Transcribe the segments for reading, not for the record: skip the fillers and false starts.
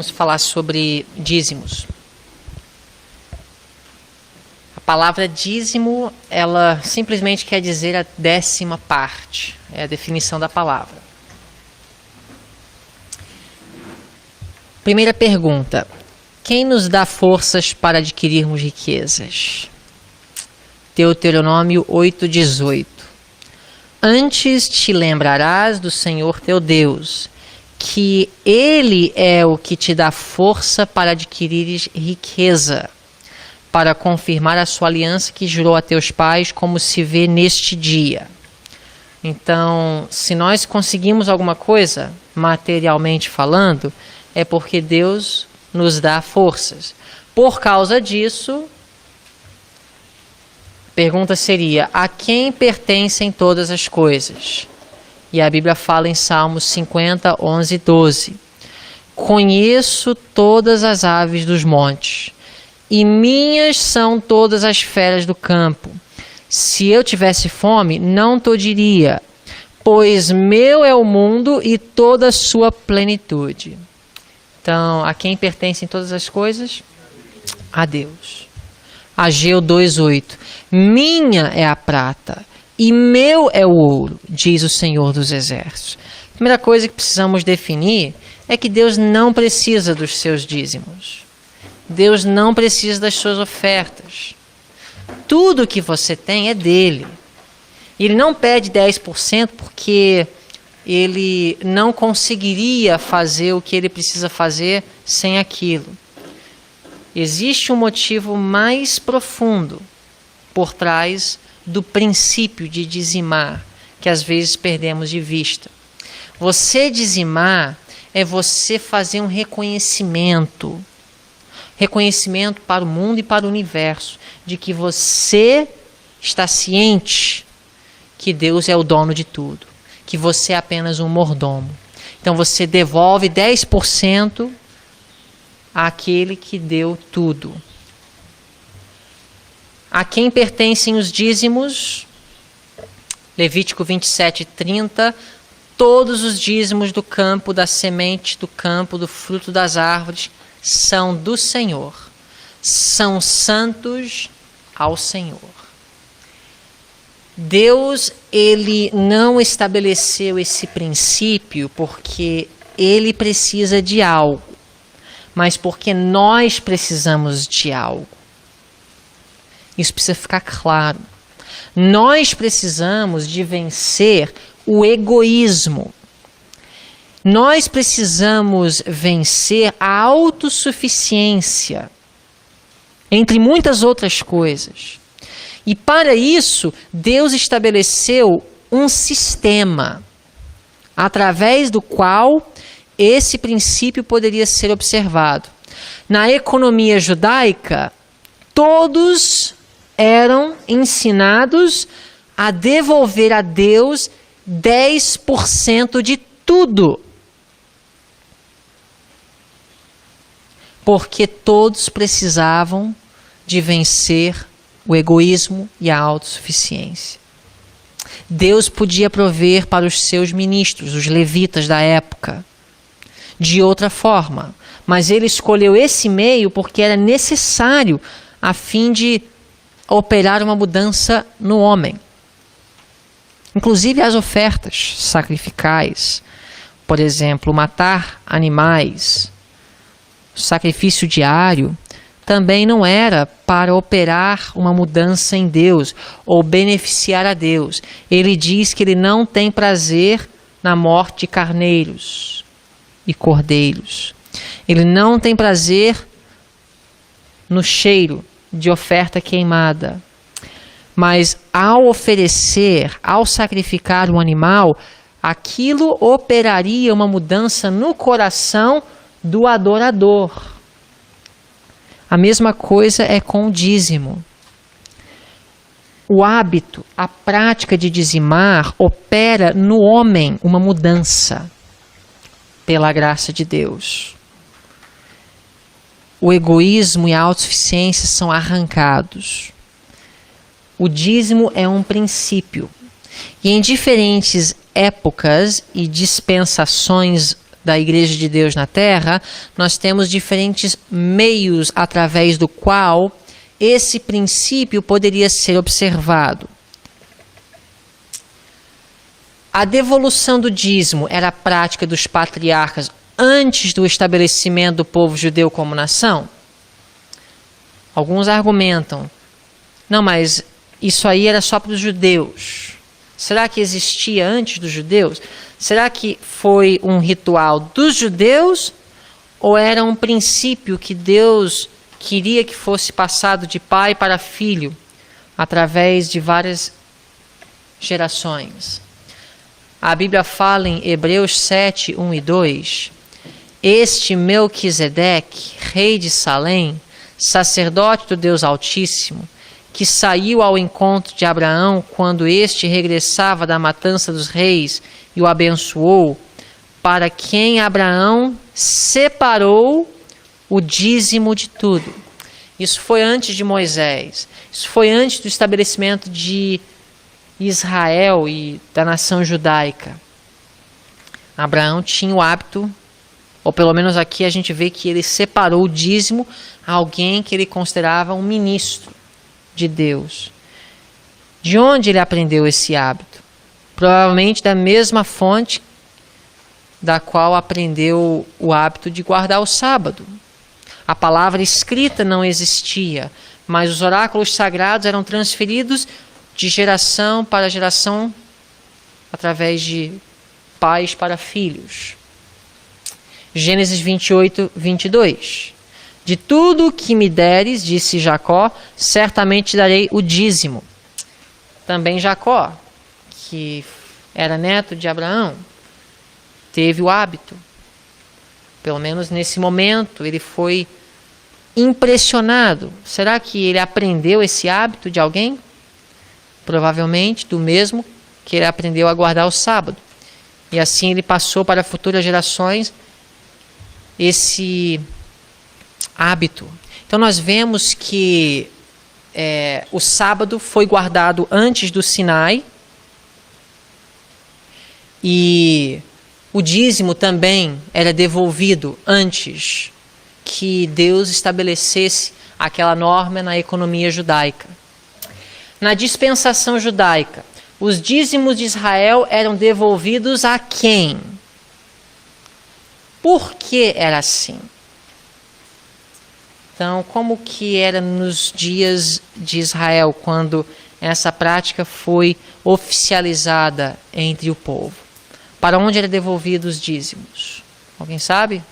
Vamos falar sobre dízimos. A palavra dízimo, ela simplesmente quer dizer a 10ª parte. É a definição da palavra. Primeira pergunta. Quem nos dá forças para adquirirmos riquezas? Deuteronômio 8:18. Antes te lembrarás do Senhor teu Deus, que Ele é o que te dá força para adquirires riqueza, para confirmar a sua aliança que jurou a teus pais, como se vê neste dia. Então, se nós conseguimos alguma coisa, materialmente falando, é porque Deus nos dá forças. Por causa disso, a pergunta seria: a quem pertencem todas as coisas? E a Bíblia fala em Salmos 50, 11 e 12. Conheço todas as aves dos montes, e minhas são todas as feras do campo. Se eu tivesse fome, não te diria, pois meu é o mundo e toda a sua plenitude. Então, a quem pertencem todas as coisas? A Deus. Ageu 2:8. Minha é a prata e meu é o ouro, diz o Senhor dos Exércitos. A primeira coisa que precisamos definir é que Deus não precisa dos seus dízimos. Deus não precisa das suas ofertas. Tudo que você tem é dele. Ele não pede 10% porque ele não conseguiria fazer o que ele precisa fazer sem aquilo. Existe um motivo mais profundo por trás do princípio de dizimar, que às vezes perdemos de vista. Você dizimar é você fazer um reconhecimento para o mundo e para o universo, de que você está ciente que Deus é o dono de tudo, que você é apenas um mordomo. Então você devolve 10% àquele que deu tudo. A quem pertencem os dízimos? Levítico 27:30. Todos os dízimos do campo, da semente do campo, do fruto das árvores, são do Senhor. São santos ao Senhor. Deus, ele não estabeleceu esse princípio porque ele precisa de algo, mas porque nós precisamos de algo. Isso precisa ficar claro. Nós precisamos de vencer o egoísmo. Nós precisamos vencer a autossuficiência, entre muitas outras coisas. E para isso, Deus estabeleceu um sistema através do qual esse princípio poderia ser observado. Na economia judaica, todos eram ensinados a devolver a Deus 10% de tudo. Porque todos precisavam de vencer o egoísmo e a autossuficiência. Deus podia prover para os seus ministros, os levitas da época, de outra forma, mas ele escolheu esse meio porque era necessário a fim de operar uma mudança no homem. Inclusive as ofertas sacrificais, por exemplo, matar animais, o sacrifício diário, também não era para operar uma mudança em Deus ou beneficiar a Deus. Ele diz que ele não tem prazer na morte de carneiros e cordeiros. Ele não tem prazer no cheiro de oferta queimada. Mas ao oferecer, ao sacrificar um animal, aquilo operaria uma mudança no coração do adorador. A mesma coisa é com o dízimo. O hábito, a prática de dizimar opera no homem uma mudança pela graça de Deus. O egoísmo e a autossuficiência são arrancados. O dízimo é um princípio. E em diferentes épocas e dispensações da Igreja de Deus na Terra, nós temos diferentes meios através do qual esse princípio poderia ser observado. A devolução do dízimo era a prática dos patriarcas antes do estabelecimento do povo judeu como nação? Alguns argumentam, não, mas isso aí era só para os judeus. Será que existia antes dos judeus? Será que foi um ritual dos judeus ou era um princípio que Deus queria que fosse passado de pai para filho através de várias gerações? A Bíblia fala em Hebreus 7, 1 e 2, este Melquisedeque, rei de Salém, sacerdote do Deus Altíssimo, que saiu ao encontro de Abraão quando este regressava da matança dos reis e o abençoou, para quem Abraão separou o dízimo de tudo. Isso foi antes de Moisés, isso foi antes do estabelecimento de Israel e da nação judaica. Abraão tinha o hábito, ou pelo menos aqui a gente vê que ele separou o dízimo a alguém que ele considerava um ministro de Deus. De onde ele aprendeu esse hábito? Provavelmente da mesma fonte da qual aprendeu o hábito de guardar o sábado. A palavra escrita não existia, mas os oráculos sagrados eram transferidos de geração para geração através de pais para filhos. Gênesis 28, 22. De tudo que me deres, disse Jacó, certamente te darei o dízimo. Também Jacó, que era neto de Abraão, teve o hábito. Pelo menos nesse momento, ele foi impressionado. Será que ele aprendeu esse hábito de alguém? Provavelmente do mesmo que ele aprendeu a guardar o sábado. E assim ele passou para futuras gerações esse hábito. Então nós vemos que o sábado foi guardado antes do Sinai e o dízimo também era devolvido antes que Deus estabelecesse aquela norma na economia judaica. Na dispensação judaica, os dízimos de Israel eram devolvidos a quem? Por que era assim? Então, como que era nos dias de Israel, quando essa prática foi oficializada entre o povo? Para onde eram devolvidos os dízimos? Alguém sabe?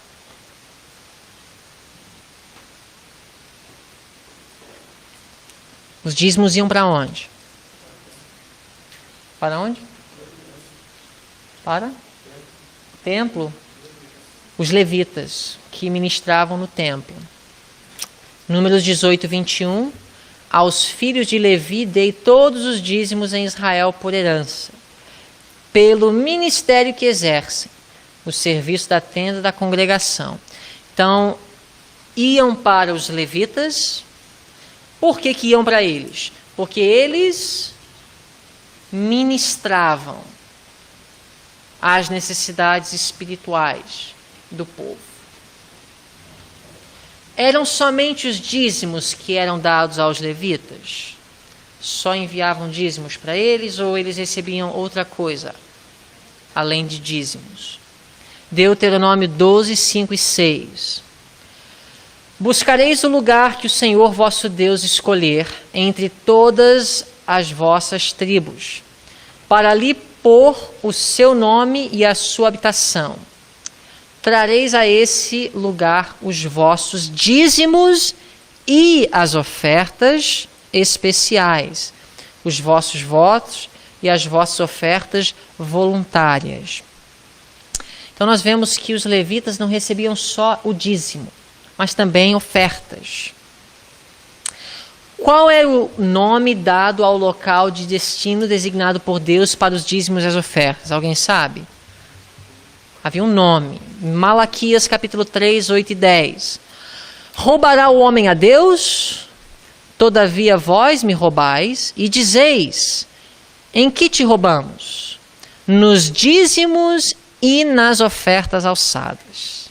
Os dízimos iam para onde? Para onde? Para o templo. Os levitas que ministravam no templo. Números 18, 21. Aos filhos de Levi dei todos os dízimos em Israel por herança, pelo ministério que exercem, o serviço da tenda da congregação. Então, iam para os levitas. Por que iam para eles? Porque eles ministravam as necessidades espirituais do povo. Eram somente os dízimos que eram dados aos levitas? Só enviavam dízimos para eles ou eles recebiam outra coisa além de dízimos? Deuteronômio 12, 5 e 6. Buscareis o lugar que o Senhor vosso Deus escolher entre todas as vossas tribos, para ali pôr o seu nome e a sua habitação. Trareis a esse lugar os vossos dízimos e as ofertas especiais, os vossos votos e as vossas ofertas voluntárias. Então nós vemos que os levitas não recebiam só o dízimo, mas também ofertas. Qual era o nome dado ao local de destino designado por Deus para os dízimos e as ofertas? Alguém sabe? Havia um nome. Malaquias capítulo 3, 8 e 10. Roubará o homem a Deus? Todavia vós me roubais e dizeis, em que te roubamos? Nos dízimos e nas ofertas alçadas.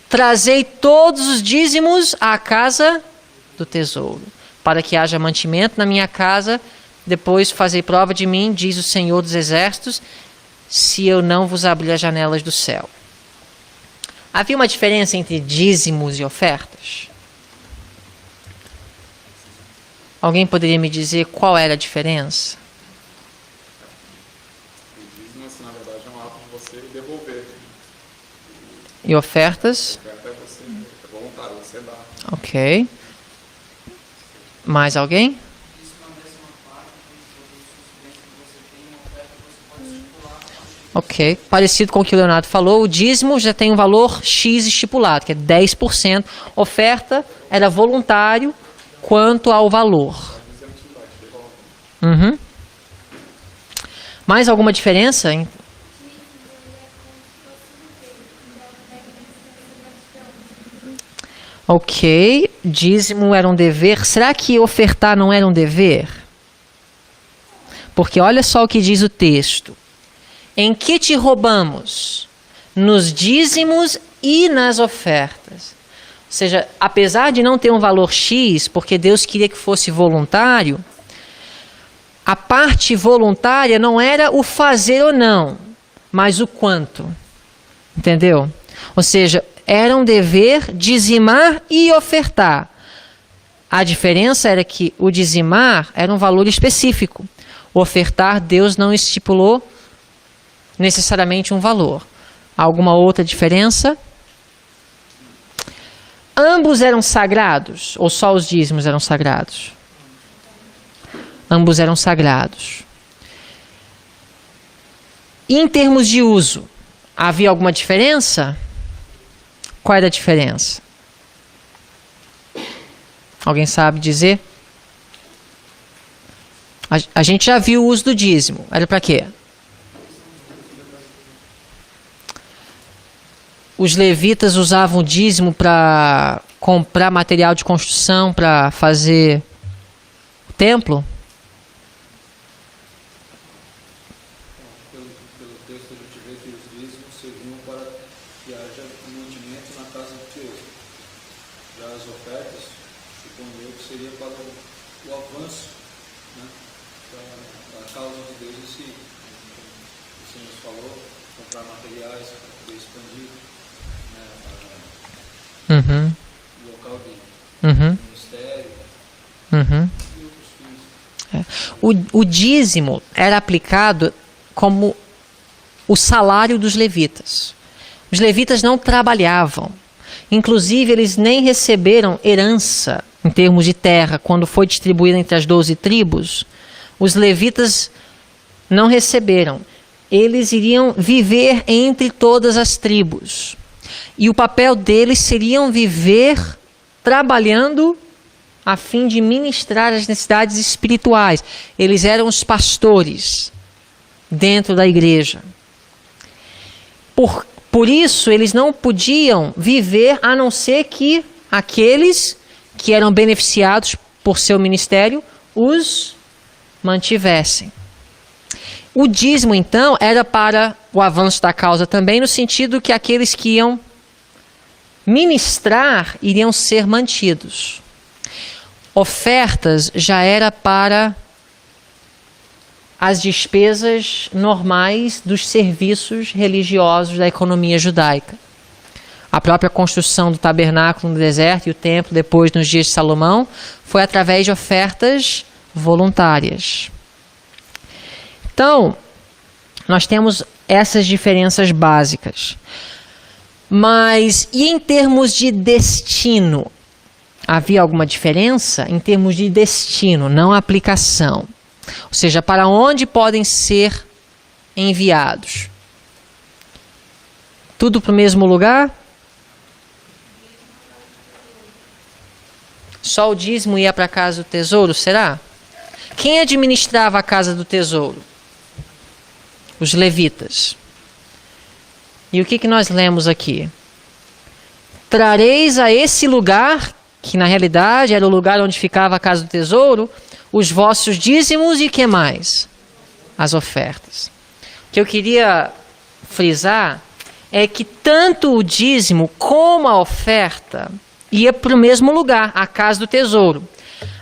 Trazei todos os dízimos à casa do tesouro, para que haja mantimento na minha casa. Depois fazei prova de mim, diz o Senhor dos Exércitos, se eu não vos abrir as janelas do céu. Havia uma diferença entre dízimos e ofertas? Alguém poderia me dizer qual era a diferença? O dízimo, na verdade, é um ato de você devolver. E ofertas? Oferta é você, é voluntário, você dá. Ok. Mais alguém? Ok. Parecido com o que o Leonardo falou, o dízimo já tem um valor X estipulado, que é 10%. Oferta era voluntário quanto ao valor. Uhum. Mais alguma diferença? Ok, dízimo era um dever. Será que ofertar não era um dever? Porque olha só o que diz o texto. Em que te roubamos? Nos dízimos e nas ofertas. Ou seja, apesar de não ter um valor X, porque Deus queria que fosse voluntário, a parte voluntária não era o fazer ou não, mas o quanto. Entendeu? Ou seja, era um dever dizimar e ofertar. A diferença era que o dizimar era um valor específico. O ofertar, Deus não estipulou necessariamente um valor. Alguma outra diferença? Ambos eram sagrados ou só os dízimos eram sagrados? Ambos eram sagrados. E em termos de uso, havia alguma diferença? Qual era a diferença? Alguém sabe dizer? A gente já viu o uso do dízimo. Era para quê? Os levitas usavam o dízimo para comprar material de construção para fazer o templo? Pelo texto a gente vê que os dízimos serviam para que haja mantimento na casa de Deus. Já as ofertas, suponho eu, que seria para o avanço, né, da causa de Deus em si. O Senhor nos falou, comprar materiais para poder expandir, né, o local de ministério e outros fins. O dízimo era aplicado como o salário dos levitas. Os levitas não trabalhavam. Inclusive, eles nem receberam herança em termos de terra. Quando foi distribuída entre as 12 tribos, os levitas não receberam. Eles iriam viver entre todas as tribos. E o papel deles seria viver trabalhando a fim de ministrar as necessidades espirituais. Eles eram os pastores dentro da igreja. Por isso, eles não podiam viver a não ser que aqueles que eram beneficiados por seu ministério os mantivessem. O dízimo, então, era para o avanço da causa também, no sentido que aqueles que iam ministrar iriam ser mantidos. Ofertas já era para as despesas normais dos serviços religiosos da economia judaica. A própria construção do tabernáculo no deserto e o templo depois nos dias de Salomão foi através de ofertas voluntárias. Então, nós temos essas diferenças básicas. Mas e em termos de destino? Havia alguma diferença? Em termos de destino, não aplicação. Ou seja, para onde podem ser enviados? Tudo para o mesmo lugar? Só o dízimo ia para a casa do tesouro, será? Quem administrava a casa do tesouro? Os levitas. E o que nós lemos aqui? Trareis a esse lugar, que na realidade era o lugar onde ficava a casa do tesouro, os vossos dízimos e que mais? As ofertas. O que eu queria frisar é que tanto o dízimo como a oferta ia para o mesmo lugar, a casa do tesouro.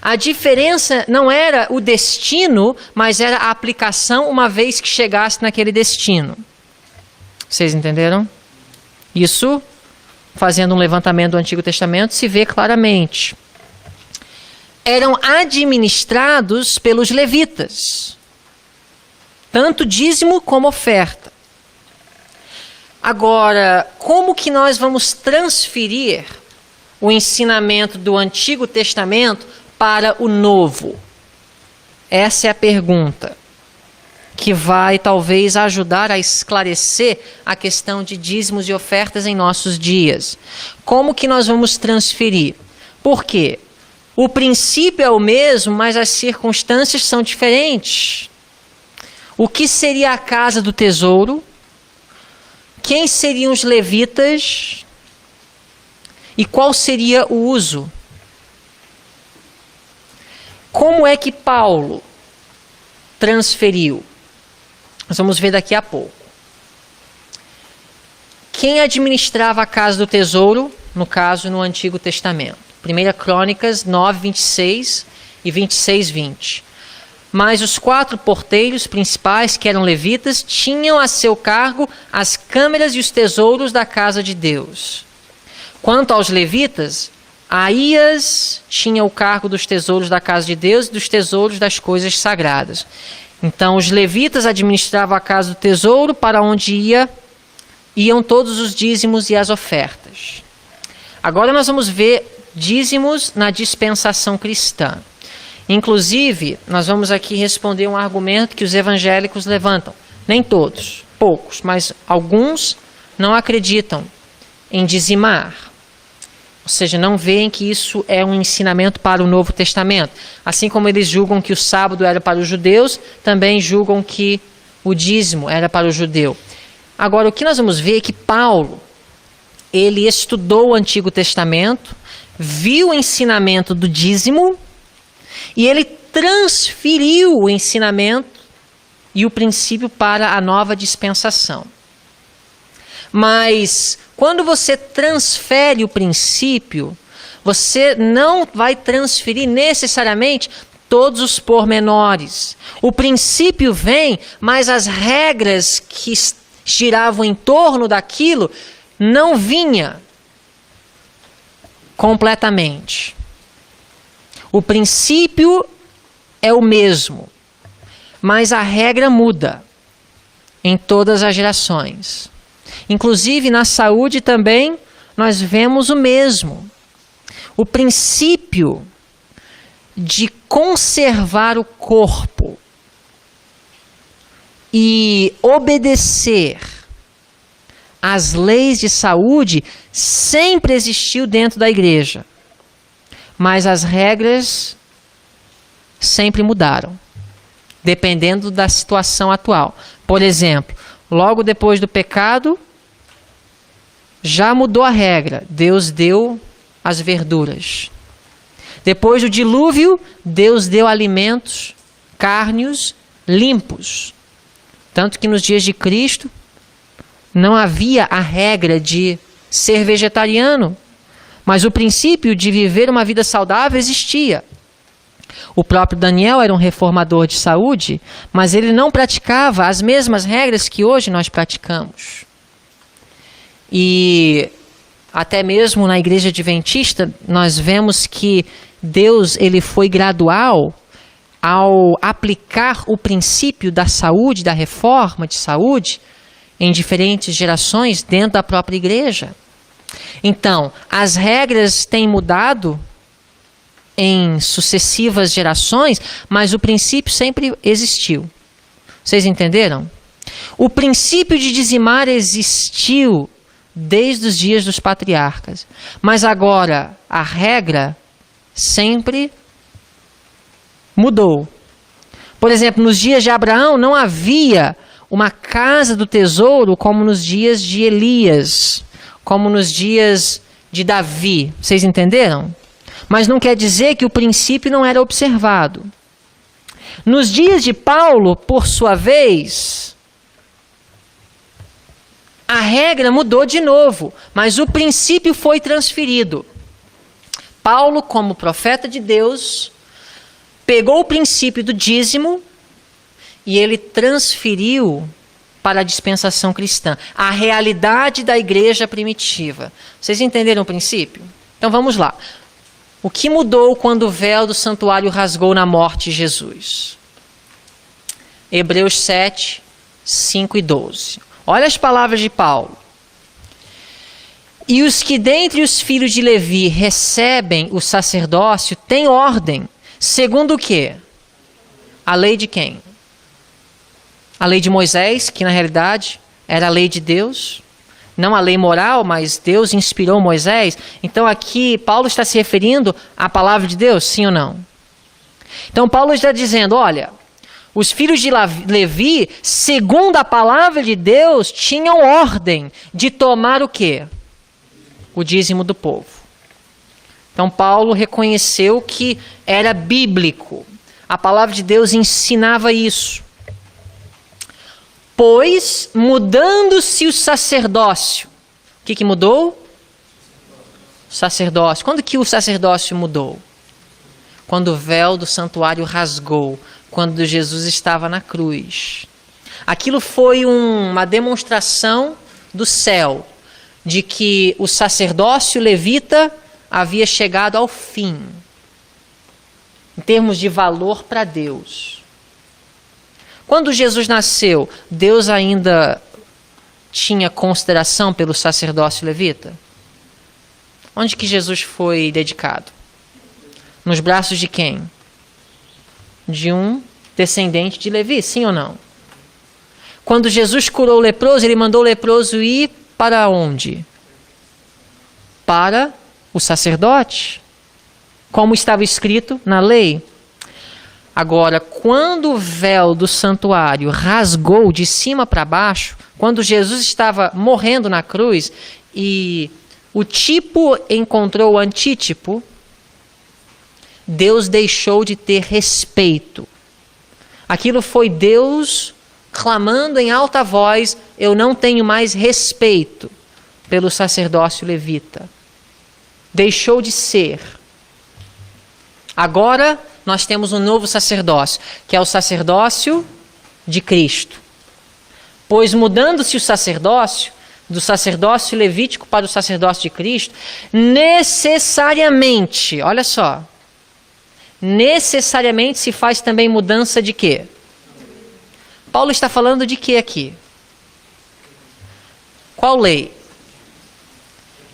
A diferença não era o destino, mas era a aplicação uma vez que chegasse naquele destino. Vocês entenderam? Isso, fazendo um levantamento do Antigo Testamento, se vê claramente. Eram administrados pelos levitas, tanto dízimo como oferta. Agora, como que nós vamos transferir o ensinamento do Antigo Testamento para o Novo? Essa é a pergunta que vai talvez ajudar a esclarecer a questão de dízimos e ofertas em nossos dias. Como que nós vamos transferir? Por quê? O princípio é o mesmo, mas as circunstâncias são diferentes. O que seria a casa do tesouro? Quem seriam os levitas? E qual seria o uso? Como é que Paulo transferiu? Nós vamos ver daqui a pouco. Quem administrava a casa do tesouro, no caso, no Antigo Testamento? 1 Crônicas 9, 26 e 26, 20. Mas os 4 porteiros principais, que eram levitas, tinham a seu cargo as câmeras e os tesouros da casa de Deus. Quanto aos levitas, Aías tinha o cargo dos tesouros da casa de Deus e dos tesouros das coisas sagradas. Então, os levitas administravam a casa do tesouro, para onde iam todos os dízimos e as ofertas. Agora nós vamos ver dízimos na dispensação cristã. Inclusive, nós vamos aqui responder um argumento que os evangélicos levantam. Nem todos, poucos, mas alguns não acreditam em dizimar. Ou seja, não veem que isso é um ensinamento para o Novo Testamento. Assim como eles julgam que o sábado era para os judeus, também julgam que o dízimo era para o judeu. Agora, o que nós vamos ver é que Paulo, ele estudou o Antigo Testamento, viu o ensinamento do dízimo, e ele transferiu o ensinamento e o princípio para a nova dispensação. Mas quando você transfere o princípio, você não vai transferir necessariamente todos os pormenores. O princípio vem, mas as regras que giravam em torno daquilo não vinha completamente. O princípio é o mesmo, mas a regra muda em todas as gerações. Inclusive na saúde também nós vemos o mesmo. O princípio de conservar o corpo e obedecer às leis de saúde sempre existiu dentro da igreja. Mas as regras sempre mudaram, dependendo da situação atual. Por exemplo, logo depois do pecado, já mudou a regra. Deus deu as verduras. Depois do dilúvio, Deus deu alimentos cárneos limpos. Tanto que nos dias de Cristo, não havia a regra de ser vegetariano. Mas o princípio de viver uma vida saudável existia. O próprio Daniel era um reformador de saúde, mas ele não praticava as mesmas regras que hoje nós praticamos. E até mesmo na igreja adventista, nós vemos que Deus ele foi gradual ao aplicar o princípio da saúde, da reforma de saúde, em diferentes gerações dentro da própria igreja. Então, as regras têm mudado em sucessivas gerações, mas o princípio sempre existiu. Vocês entenderam? O princípio de dizimar existiu desde os dias dos patriarcas, mas agora a regra sempre mudou. Por exemplo, nos dias de Abraão não havia uma casa do tesouro como nos dias de Elias, como nos dias de Davi. Vocês entenderam? Mas não quer dizer que o princípio não era observado. Nos dias de Paulo, por sua vez, A regra mudou de novo, mas o princípio foi transferido. Paulo, como profeta de Deus, pegou o princípio do dízimo e ele transferiu para a dispensação cristã, a realidade da igreja primitiva. Vocês entenderam o princípio? Então vamos lá. O que mudou quando o véu do santuário rasgou na morte de Jesus? Hebreus 7, 5 e 12. Olha as palavras de Paulo. E os que dentre os filhos de Levi recebem o sacerdócio têm ordem, segundo o quê? A lei de quem? A lei de Moisés, que na realidade era a lei de Deus. Não a lei moral, mas Deus inspirou Moisés. Então aqui Paulo está se referindo à palavra de Deus, sim ou não? Então Paulo está dizendo, olha, os filhos de Levi, segundo a palavra de Deus, tinham ordem de tomar o quê? O dízimo do povo. Então Paulo reconheceu que era bíblico. A palavra de Deus ensinava isso. Pois, mudando-se o sacerdócio. O que mudou? O sacerdócio. Quando que o sacerdócio mudou? Quando o véu do santuário rasgou. Quando Jesus estava na cruz. Aquilo foi uma demonstração do céu de que o sacerdócio levita havia chegado ao fim, em termos de valor para Deus. Quando Jesus nasceu, Deus ainda tinha consideração pelo sacerdócio levita? Onde que Jesus foi dedicado? Nos braços de quem? De um descendente de Levi, sim ou não? Quando Jesus curou o leproso, ele mandou o leproso ir para onde? Para o sacerdote, como estava escrito na lei. Agora, quando o véu do santuário rasgou de cima para baixo, quando Jesus estava morrendo na cruz e o tipo encontrou o antítipo, Deus deixou de ter respeito. Aquilo foi Deus clamando em alta voz, eu não tenho mais respeito pelo sacerdócio levita. Deixou de ser. Agora nós temos um novo sacerdócio, que é o sacerdócio de Cristo. Pois mudando-se o sacerdócio, do sacerdócio levítico para o sacerdócio de Cristo, necessariamente, olha só, necessariamente se faz também mudança de quê? Paulo está falando de quê aqui? Qual lei?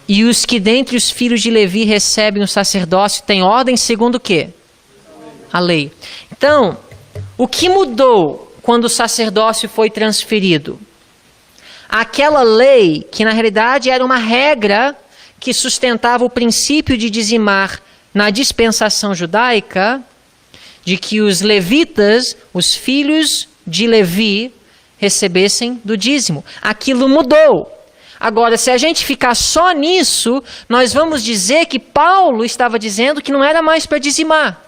E os que dentre os filhos de Levi recebem o sacerdócio têm ordem segundo o quê? A lei. Então, o que mudou quando o sacerdócio foi transferido? Aquela lei, que na realidade era uma regra que sustentava o princípio de dizimar na dispensação judaica, de que os levitas, os filhos de Levi, recebessem do dízimo. Aquilo mudou. Agora, se a gente ficar só nisso, nós vamos dizer que Paulo estava dizendo que não era mais para dizimar.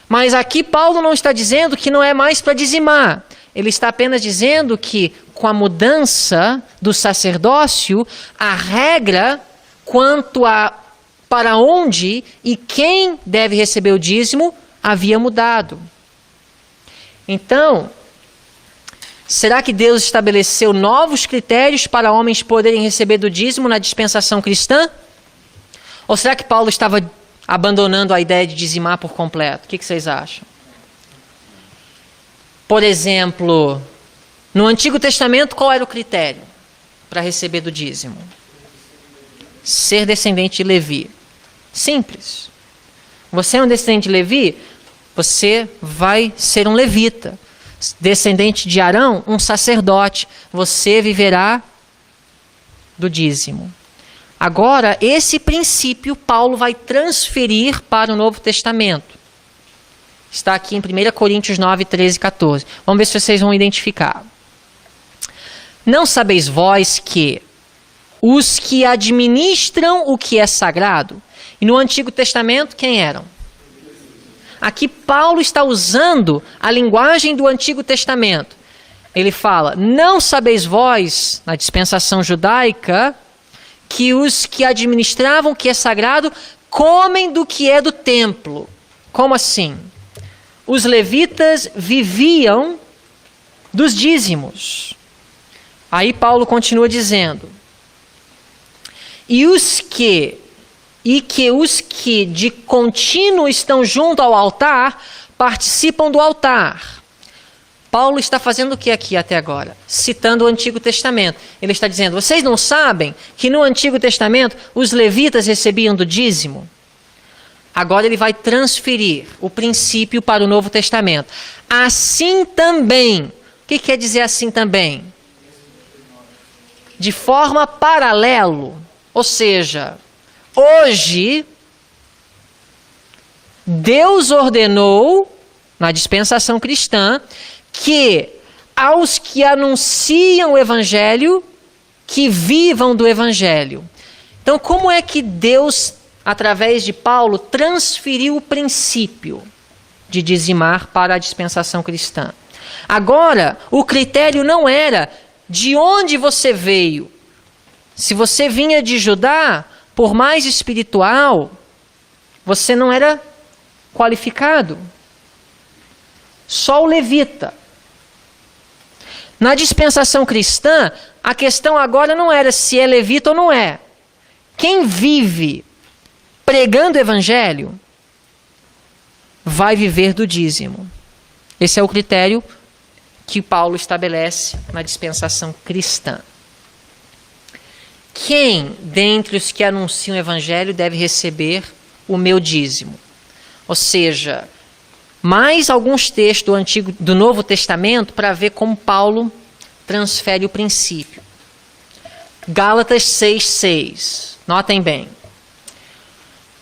Mas aqui Paulo não está dizendo que não é mais para dizimar. Ele está apenas dizendo que com a mudança do sacerdócio, a regra quanto a para onde e quem deve receber o dízimo havia mudado. Então, será que Deus estabeleceu novos critérios para homens poderem receber do dízimo na dispensação cristã? Ou será que Paulo estava abandonando a ideia de dizimar por completo? O que vocês acham? Por exemplo, no Antigo Testamento, qual era o critério para receber do dízimo? Ser descendente de Levi. Simples. Você é um descendente de Levi, você vai ser um levita. Descendente de Arão, um sacerdote. Você viverá do dízimo. Agora, esse princípio Paulo vai transferir para o Novo Testamento. Está aqui em 1 Coríntios 9, 13 e 14. Vamos ver se vocês vão identificar. Não sabeis vós que os que administram o que é sagrado, e no Antigo Testamento quem eram? Aqui Paulo está usando a linguagem do Antigo Testamento. ele fala: não sabeis vós, na dispensação judaica, que os que administravam o que é sagrado comem do que é do templo. Como assim? Os levitas viviam dos dízimos. Aí Paulo continua dizendo: e que os que de contínuo estão junto ao altar participam do altar. Paulo está fazendo o que aqui até agora? Citando o Antigo Testamento. Ele está dizendo: vocês não sabem que no Antigo Testamento os levitas recebiam do dízimo? Agora ele vai transferir o princípio para o Novo Testamento. Assim também. O que quer dizer assim também? De forma paralelo. Ou seja, hoje, Deus ordenou, na dispensação cristã, que aos que anunciam o Evangelho, que vivam do Evangelho. Então, como é que Deus, através de Paulo, transferiu o princípio de dizimar para a dispensação cristã? Agora, o critério não era de onde você veio. Se você vinha de Judá, por mais espiritual, você não era qualificado. Só o levita. Na dispensação cristã, a questão agora não era se é levita ou não é. Quem vive pregando o evangelho vai viver do dízimo. Esse é o critério que Paulo estabelece na dispensação cristã. Quem dentre os que anunciam o evangelho deve receber o meu dízimo? Ou seja, mais alguns textos do Novo Testamento para ver como Paulo transfere o princípio. Gálatas 6:6. Notem bem.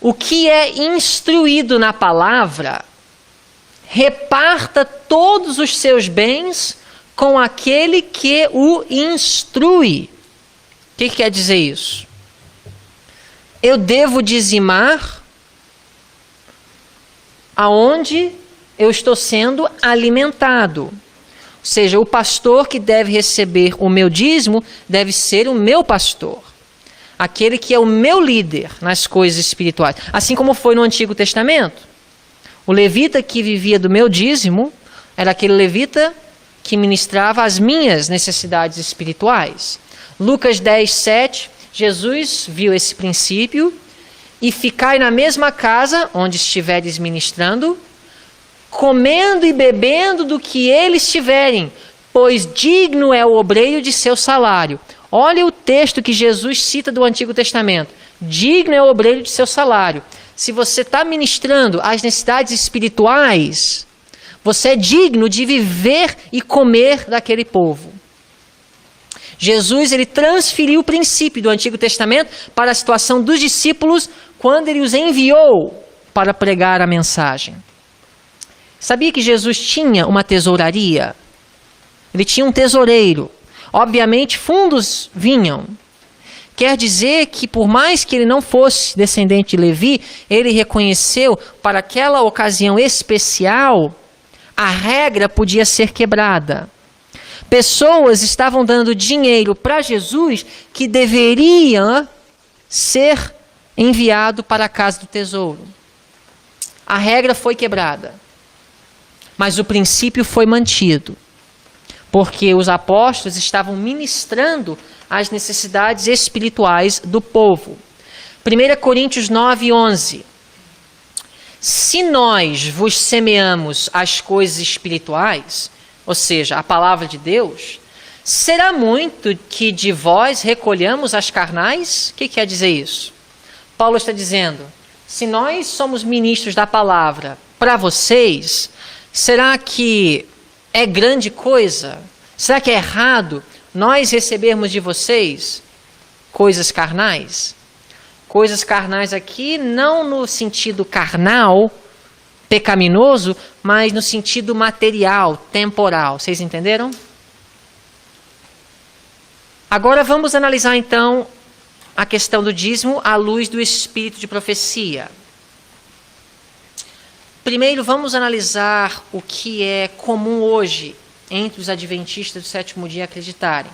O que é instruído na palavra, reparta todos os seus bens com aquele que o instrui. O que quer dizer isso? Eu devo dizimar aonde eu estou sendo alimentado. Ou seja, o pastor que deve receber o meu dízimo deve ser o meu pastor. Aquele que é o meu líder nas coisas espirituais. Assim como foi no Antigo Testamento. O levita que vivia do meu dízimo era aquele levita que ministrava as minhas necessidades espirituais. Lucas 10:7, Jesus viu esse princípio: e ficai na mesma casa onde estiveres ministrando, comendo e bebendo do que eles tiverem, pois digno é o obreiro de seu salário. Olha o texto que Jesus cita do Antigo Testamento. Digno é o obreiro de seu salário. Se você está ministrando as necessidades espirituais, você é digno de viver e comer daquele povo. Jesus, ele transferiu o princípio do Antigo Testamento para a situação dos discípulos quando ele os enviou para pregar a mensagem. Sabia que Jesus tinha uma tesouraria? Ele tinha um tesoureiro. Obviamente, fundos vinham. Quer dizer que, por mais que ele não fosse descendente de Levi, ele reconheceu, para aquela ocasião especial, a regra podia ser quebrada. Pessoas estavam dando dinheiro para Jesus que deveria ser enviado para a casa do tesouro. A regra foi quebrada, mas o princípio foi mantido, porque os apóstolos estavam ministrando as necessidades espirituais do povo. 1 Coríntios 9:11. Se nós vos semeamos as coisas espirituais, ou seja, a palavra de Deus, será muito que de vós recolhamos as carnais? O que quer dizer isso? Paulo está dizendo, se nós somos ministros da palavra para vocês, será que é grande coisa? Será que é errado nós recebermos de vocês coisas carnais? Coisas carnais aqui não no sentido carnal, pecaminoso, mas no sentido material, temporal. Vocês entenderam? Agora vamos analisar então a questão do dízimo à luz do espírito de profecia. Primeiro vamos analisar o que é comum hoje entre os adventistas do sétimo dia acreditarem.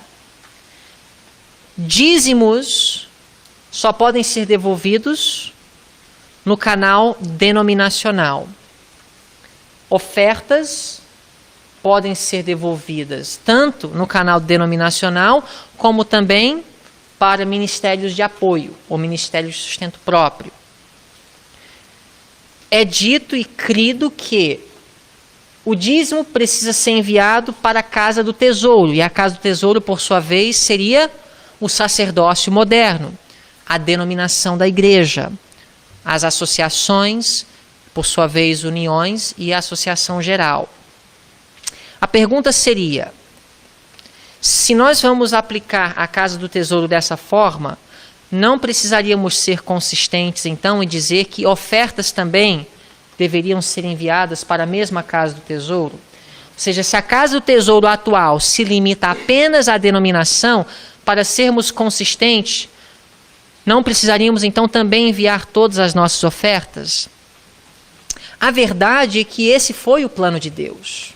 Dízimos só podem ser devolvidos no canal denominacional. Ofertas podem ser devolvidas tanto no canal denominacional como também para ministérios de apoio ou ministérios de sustento próprio. É dito e crido que o dízimo precisa ser enviado para a casa do tesouro, e a casa do tesouro, por sua vez, seria o sacerdócio moderno, a denominação da igreja, as associações, por sua vez, uniões e a associação geral. A pergunta seria: se nós vamos aplicar a casa do tesouro dessa forma, não precisaríamos ser consistentes, então, e dizer que ofertas também deveriam ser enviadas para a mesma casa do tesouro? Ou seja, se a casa do tesouro atual se limita apenas à denominação, para sermos consistentes, não precisaríamos então também enviar todas as nossas ofertas? A verdade é que esse foi o plano de Deus.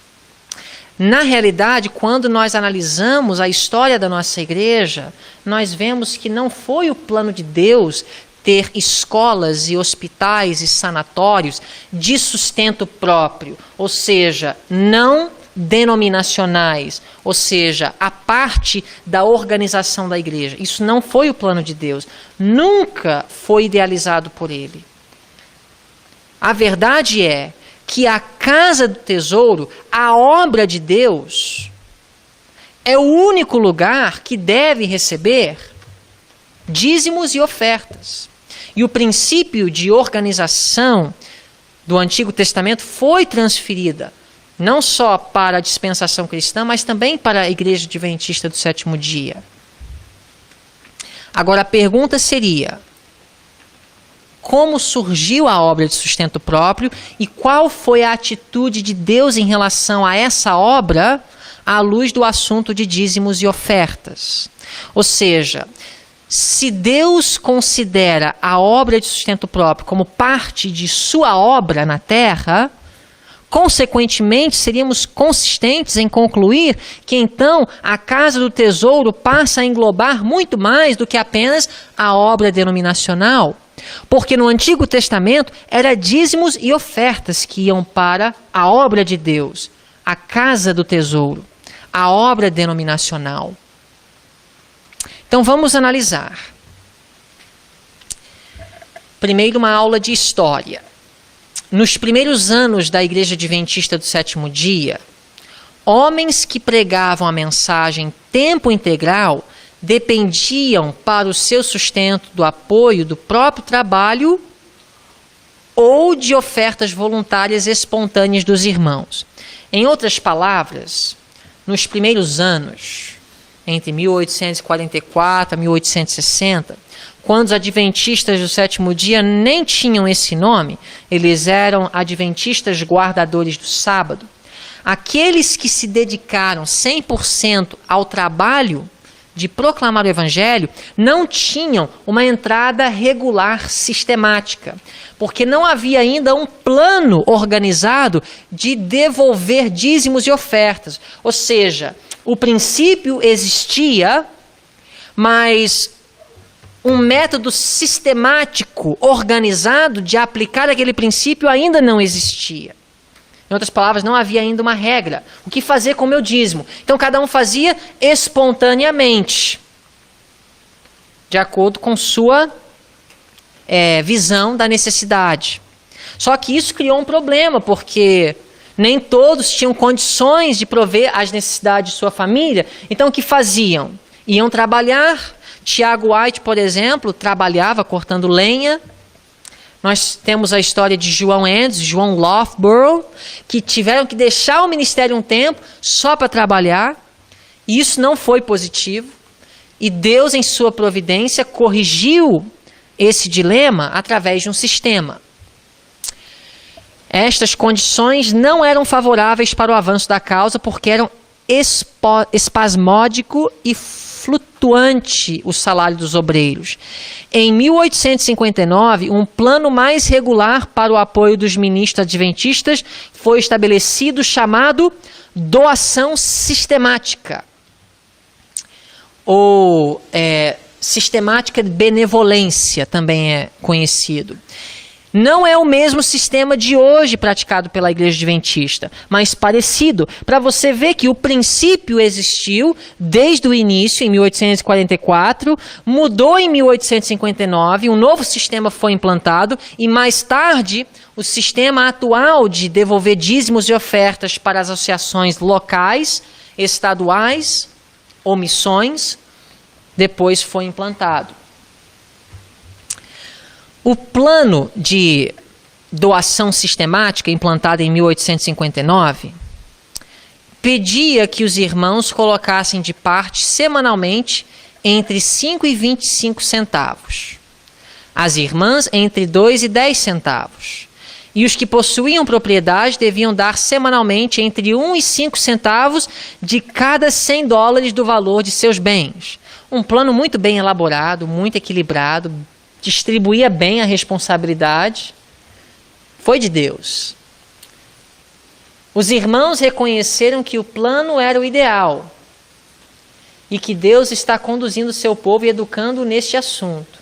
Na realidade, quando nós analisamos a história da nossa igreja, nós vemos que não foi o plano de Deus ter escolas e hospitais e sanatórios de sustento próprio, ou seja, não denominacionais, ou seja, a parte da organização da igreja. Isso não foi o plano de Deus, nunca foi idealizado por ele. A verdade é que a casa do tesouro, a obra de Deus, é o único lugar que deve receber dízimos e ofertas. E o princípio de organização do Antigo Testamento foi transferida não só para a dispensação cristã, mas também para a Igreja Adventista do sétimo dia. Agora a pergunta seria: como surgiu a obra de sustento próprio e qual foi a atitude de Deus em relação a essa obra à luz do assunto de dízimos e ofertas? Ou seja, se Deus considera a obra de sustento próprio como parte de sua obra na terra, consequentemente seríamos consistentes em concluir que então a casa do tesouro passa a englobar muito mais do que apenas a obra denominacional. Porque no Antigo Testamento era dízimos e ofertas que iam para a obra de Deus, a casa do tesouro, a obra denominacional. Então vamos analisar. Primeiro, uma aula de história. Nos primeiros anos da Igreja Adventista do sétimo dia, homens que pregavam a mensagem tempo integral dependiam para o seu sustento do apoio do próprio trabalho ou de ofertas voluntárias espontâneas dos irmãos. Em outras palavras, nos primeiros anos, entre 1844 e 1860, quando os adventistas do sétimo dia nem tinham esse nome, eles eram adventistas guardadores do sábado, aqueles que se dedicaram 100% ao trabalho de proclamar o evangelho não tinham uma entrada regular sistemática, porque não havia ainda um plano organizado de devolver dízimos e ofertas. Ou seja, o princípio existia, mas um método sistemático, organizado de aplicar aquele princípio ainda não existia. Em outras palavras, não havia ainda uma regra. O que fazer com o meu dízimo? Então, cada um fazia espontaneamente, de acordo com sua visão da necessidade. Só que isso criou um problema, porque nem todos tinham condições de prover as necessidades de sua família. Então, o que faziam? Iam trabalhar. Tiago White, por exemplo, trabalhava cortando lenha. Nós temos a história de João Endes, João Loughborough, que tiveram que deixar o ministério um tempo só para trabalhar. E isso não foi positivo. E Deus, em sua providência, corrigiu esse dilema através de um sistema. Estas condições não eram favoráveis para o avanço da causa, porque eram espasmódico e flutuante o salário dos obreiros. Em 1859, um plano mais regular para o apoio dos ministros adventistas foi estabelecido, chamado doação sistemática, ou sistemática de benevolência, também é conhecido. Não é o mesmo sistema de hoje praticado pela Igreja Adventista, mas parecido, para você ver que o princípio existiu desde o início, em 1844, mudou em 1859, um novo sistema foi implantado e mais tarde o sistema atual de devolver dízimos e ofertas para as associações locais, estaduais ou missões, depois foi implantado. O plano de doação sistemática, implantado em 1859, pedia que os irmãos colocassem de parte semanalmente entre 5 e 25 centavos. As irmãs entre 2 e 10 centavos. E os que possuíam propriedade deviam dar semanalmente entre 1 e 5 centavos de cada $100 do valor de seus bens. Um plano muito bem elaborado, muito equilibrado, distribuía bem a responsabilidade, foi de Deus. Os irmãos reconheceram que o plano era o ideal e que Deus está conduzindo o seu povo e educando neste assunto.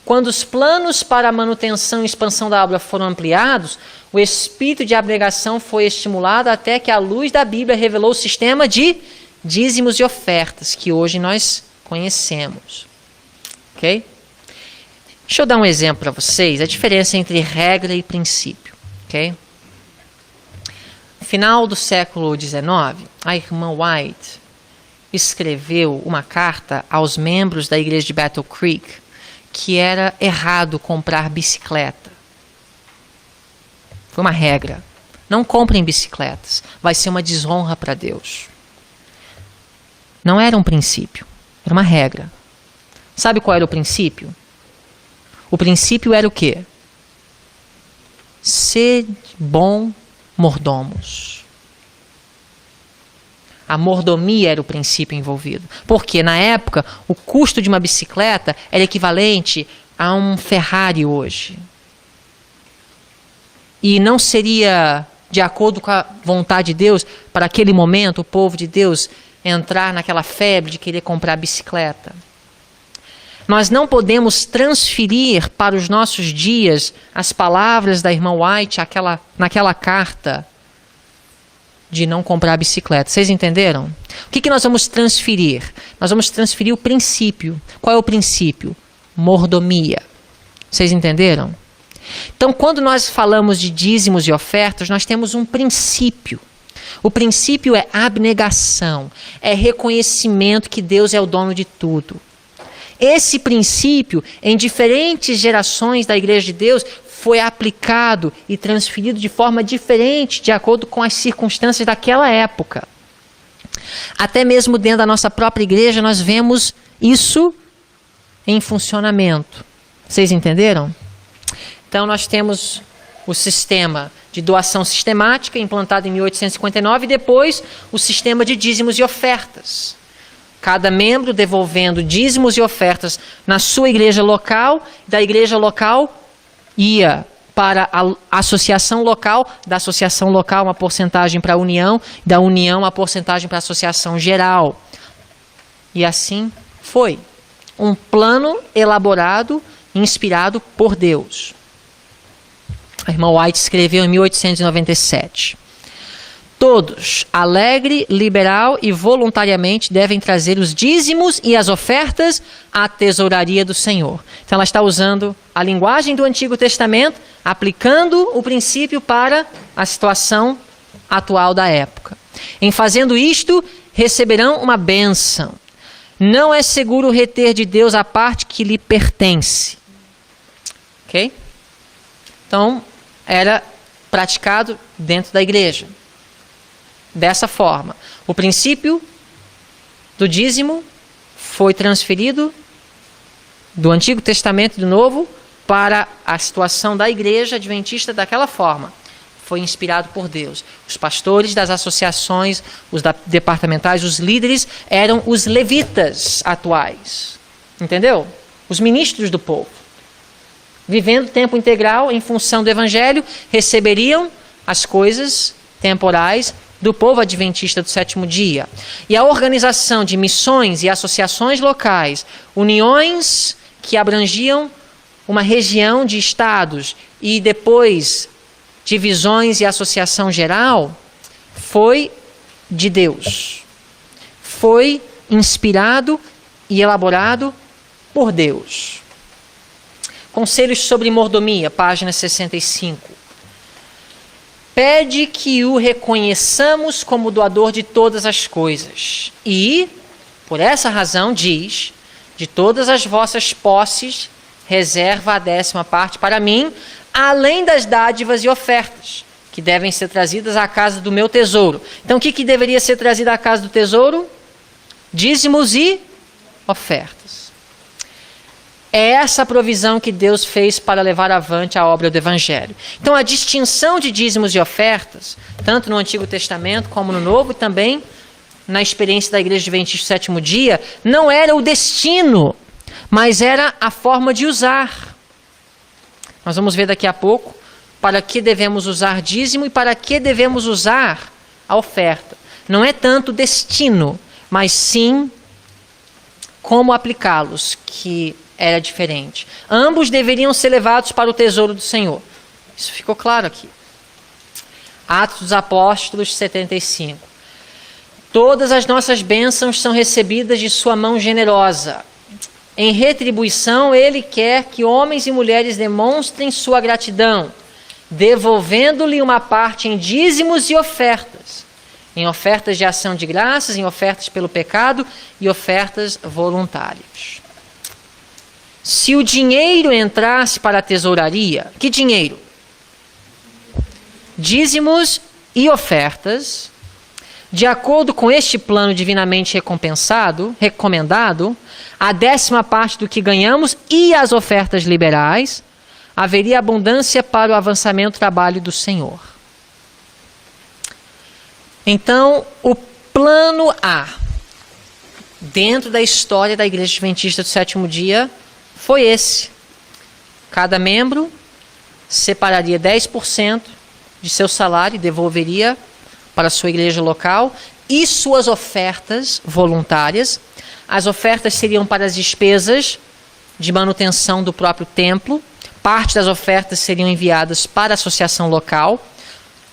Quando os planos para a manutenção e expansão da obra foram ampliados, o espírito de abnegação foi estimulado até que a luz da Bíblia revelou o sistema de dízimos e ofertas que hoje nós conhecemos. Ok? Deixa eu dar um exemplo para vocês, a diferença entre regra e princípio. Okay? No final do século XIX, a irmã White escreveu uma carta aos membros da igreja de Battle Creek que era errado comprar bicicleta. Foi uma regra. Não comprem bicicletas, vai ser uma desonra para Deus. Não era um princípio, era uma regra. Sabe qual era o princípio? O princípio era o quê? Ser bom mordomos. A mordomia era o princípio envolvido. Porque na época o custo de uma bicicleta era equivalente a um Ferrari hoje. E não seria de acordo com a vontade de Deus, para aquele momento, o povo de Deus entrar naquela febre de querer comprar bicicleta. Nós não podemos transferir para os nossos dias as palavras da irmã White naquela carta de não comprar bicicleta. Vocês entenderam? O que nós vamos transferir? Nós vamos transferir o princípio. Qual é o princípio? Mordomia. Vocês entenderam? Então, quando nós falamos de dízimos e ofertas, nós temos um princípio. O princípio é abnegação, é reconhecimento que Deus é o dono de tudo. Esse princípio, em diferentes gerações da Igreja de Deus, foi aplicado e transferido de forma diferente, de acordo com as circunstâncias daquela época. Até mesmo dentro da nossa própria igreja, nós vemos isso em funcionamento. Vocês entenderam? Então, nós temos o sistema de doação sistemática, implantado em 1859, e depois o sistema de dízimos e ofertas. Cada membro devolvendo dízimos e ofertas na sua igreja local, da igreja local ia para a associação local, da associação local uma porcentagem para a união, da união uma porcentagem para a associação geral. E assim foi. Um plano elaborado, inspirado por Deus. A irmã White escreveu em 1897. Todos, alegre, liberal e voluntariamente, devem trazer os dízimos e as ofertas à tesouraria do Senhor. Então ela está usando a linguagem do Antigo Testamento, aplicando o princípio para a situação atual da época. Em fazendo isto, receberão uma bênção. Não é seguro reter de Deus a parte que lhe pertence. Ok? Então, era praticado dentro da igreja. Dessa forma, o princípio do dízimo foi transferido do Antigo Testamento e do Novo para a situação da igreja adventista daquela forma. foi inspirado por Deus. Os pastores das associações, os departamentais, os líderes eram os levitas atuais. Entendeu? Os ministros do povo. Vivendo tempo integral em função do evangelho, receberiam as coisas temporais do povo adventista do sétimo dia. E a organização de missões e associações locais, uniões que abrangiam uma região de estados e depois divisões e associação geral, foi de Deus. Foi inspirado e elaborado por Deus. Conselhos sobre mordomia, página 65. Pede que o reconheçamos como doador de todas as coisas. E, por essa razão, diz, de todas as vossas posses, reserva a 10ª parte para mim, além das dádivas e ofertas, que devem ser trazidas à casa do meu tesouro. Então, o que deveria ser trazido à casa do tesouro? Dízimos e ofertas. É essa a provisão que Deus fez para levar avante a obra do Evangelho. Então, a distinção de dízimos e ofertas, tanto no Antigo Testamento como no Novo, e também na experiência da Igreja Adventista do Sétimo Dia, não era o destino, mas era a forma de usar. Nós vamos ver daqui a pouco para que devemos usar dízimo e para que devemos usar a oferta. Não é tanto destino, mas sim como aplicá-los, que era diferente. Ambos deveriam ser levados para o tesouro do Senhor. Isso ficou claro aqui. Atos dos Apóstolos 75. Todas as nossas bênçãos são recebidas de sua mão generosa. Em retribuição, ele quer que homens e mulheres demonstrem sua gratidão, devolvendo-lhe uma parte em dízimos e ofertas, em ofertas de ação de graças, em ofertas pelo pecado e ofertas voluntárias. Se o dinheiro entrasse para a tesouraria, que dinheiro? Dízimos e ofertas, de acordo com este plano divinamente recomendado, a 10ª parte do que ganhamos e as ofertas liberais, haveria abundância para o avançamento do trabalho do Senhor. Então, o plano A, dentro da história da Igreja Adventista do Sétimo Dia, foi esse. Cada membro separaria 10% de seu salário e devolveria para a sua igreja local e suas ofertas voluntárias. As ofertas seriam para as despesas de manutenção do próprio templo. Parte das ofertas seriam enviadas para a associação local.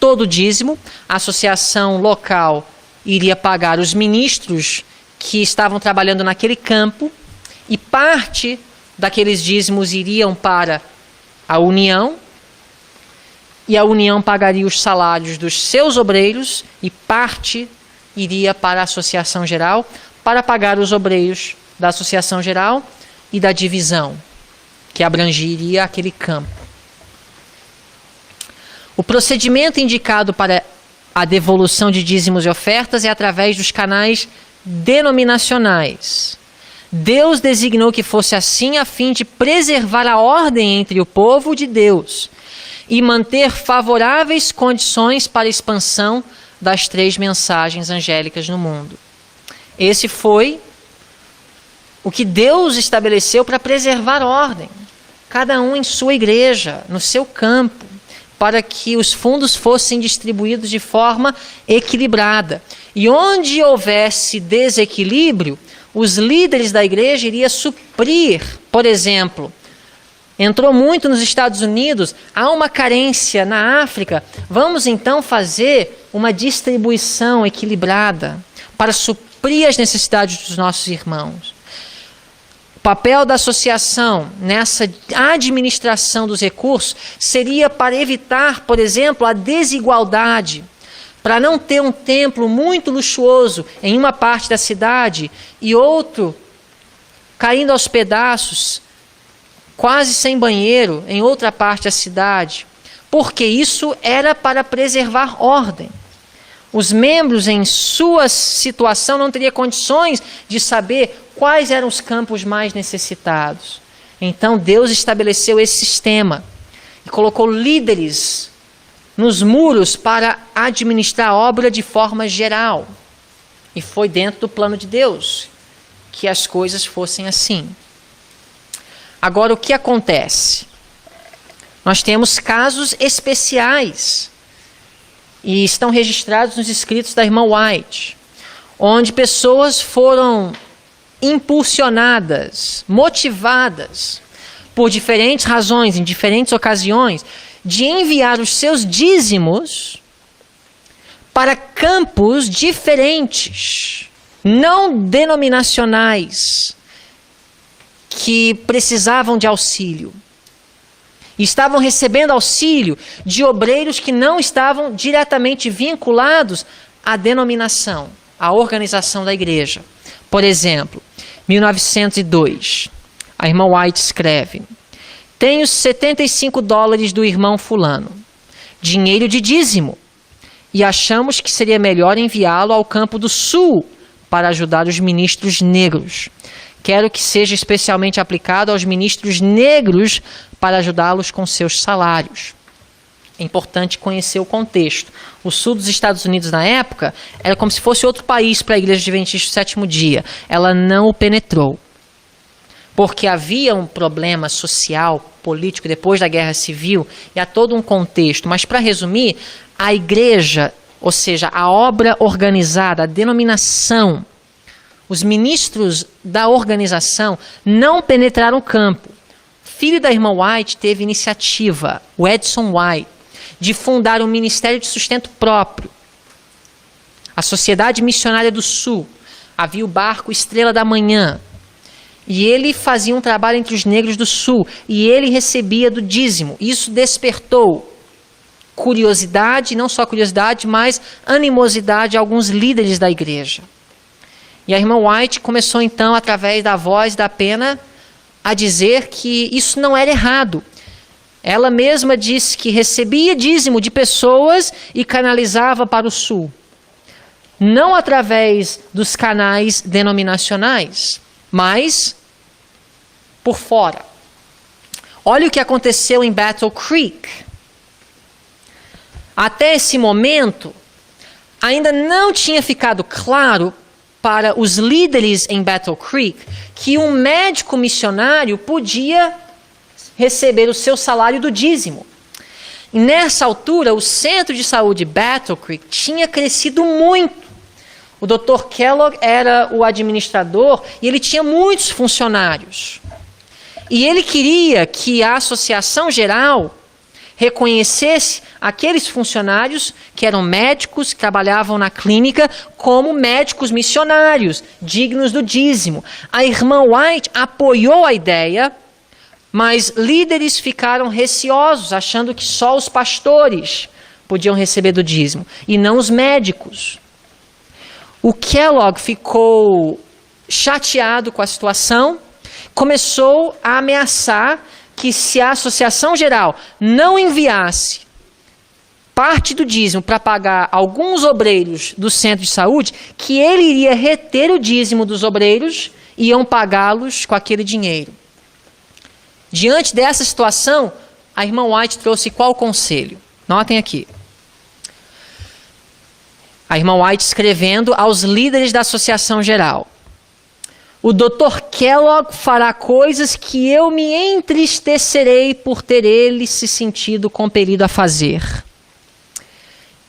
Todo o dízimo, a associação local iria pagar os ministros que estavam trabalhando naquele campo e parte daqueles dízimos iriam para a União, e a União pagaria os salários dos seus obreiros e parte iria para a Associação Geral para pagar os obreiros da Associação Geral e da divisão, que abrangeria aquele campo. O procedimento indicado para a devolução de dízimos e ofertas é através dos canais denominacionais. Deus designou que fosse assim a fim de preservar a ordem entre o povo de Deus e manter favoráveis condições para a expansão das 3 mensagens angélicas no mundo. Esse foi o que Deus estabeleceu para preservar a ordem, cada um em sua igreja, no seu campo, para que os fundos fossem distribuídos de forma equilibrada. E onde houvesse desequilíbrio, os líderes da igreja iriam suprir, por exemplo, entrou muito nos Estados Unidos, há uma carência na África, vamos então fazer uma distribuição equilibrada para suprir as necessidades dos nossos irmãos. O papel da associação nessa administração dos recursos seria para evitar, por exemplo, a desigualdade, para não ter um templo muito luxuoso em uma parte da cidade e outro caindo aos pedaços, quase sem banheiro, em outra parte da cidade, porque isso era para preservar ordem. Os membros em sua situação não teriam condições de saber quais eram os campos mais necessitados. Então Deus estabeleceu esse sistema e colocou líderes nos muros para administrar a obra de forma geral. E foi dentro do plano de Deus que as coisas fossem assim. Agora, o que acontece? Nós temos casos especiais e estão registrados nos escritos da irmã White, onde pessoas foram impulsionadas, motivadas por diferentes razões, em diferentes ocasiões, de enviar os seus dízimos para campos diferentes, não denominacionais, que precisavam de auxílio. E estavam recebendo auxílio de obreiros que não estavam diretamente vinculados à denominação, à organização da igreja. Por exemplo, 1902, a irmã White escreve: tenho $75 do irmão fulano, dinheiro de dízimo, e achamos que seria melhor enviá-lo ao campo do sul para ajudar os ministros negros. Quero que seja especialmente aplicado aos ministros negros para ajudá-los com seus salários. É importante conhecer o contexto. O sul dos Estados Unidos, na época, era como se fosse outro país para a Igreja Adventista do Sétimo Dia. Ela não o penetrou. Porque havia um problema social, político, depois da Guerra Civil, e há todo um contexto. Mas, para resumir, a igreja, ou seja, a obra organizada, a denominação, os ministros da organização não penetraram o campo. Filho da irmã White teve iniciativa, o Edson White, de fundar um ministério de sustento próprio. A Sociedade Missionária do Sul. Havia o barco Estrela da Manhã. E ele fazia um trabalho entre os negros do Sul. E ele recebia do dízimo. Isso despertou curiosidade, não só curiosidade, mas animosidade de alguns líderes da igreja. E a irmã White começou então, através da voz e da pena, a dizer que isso não era errado. Ela mesma disse que recebia dízimo de pessoas e canalizava para o sul. Não através dos canais denominacionais, mas por fora. Olha o que aconteceu em Battle Creek. Até esse momento, ainda não tinha ficado claro para os líderes em Battle Creek que um médico missionário podia receber o seu salário do dízimo. E nessa altura, o centro de saúde Battle Creek tinha crescido muito. O Dr. Kellogg era o administrador e ele tinha muitos funcionários. E ele queria que a Associação Geral reconhecesse aqueles funcionários que eram médicos, que trabalhavam na clínica, como médicos missionários, dignos do dízimo. A irmã White apoiou a ideia, mas líderes ficaram receosos, achando que só os pastores podiam receber do dízimo, e não os médicos. O Kellogg ficou chateado com a situação, começou a ameaçar que se a Associação Geral não enviasse parte do dízimo para pagar alguns obreiros do centro de saúde, que ele iria reter o dízimo dos obreiros e iam pagá-los com aquele dinheiro. Diante dessa situação, a irmã White trouxe qual conselho? Notem aqui. A irmã White escrevendo aos líderes da Associação Geral: o Dr. Kellogg fará coisas que eu me entristecerei por ter ele se sentido compelido a fazer.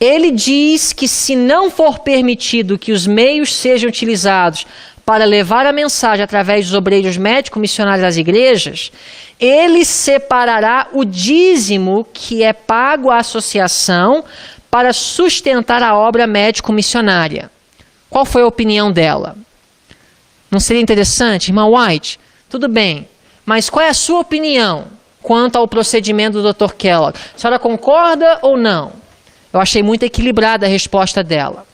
Ele diz que se não for permitido que os meios sejam utilizados para levar a mensagem através dos obreiros médicos missionários das igrejas, ele separará o dízimo que é pago à associação para sustentar a obra médico-missionária. Qual foi a opinião dela? Não seria interessante, irmã White? Tudo bem, mas qual é a sua opinião quanto ao procedimento do Dr. Kellogg? A senhora concorda ou não? Eu achei muito equilibrada a resposta dela.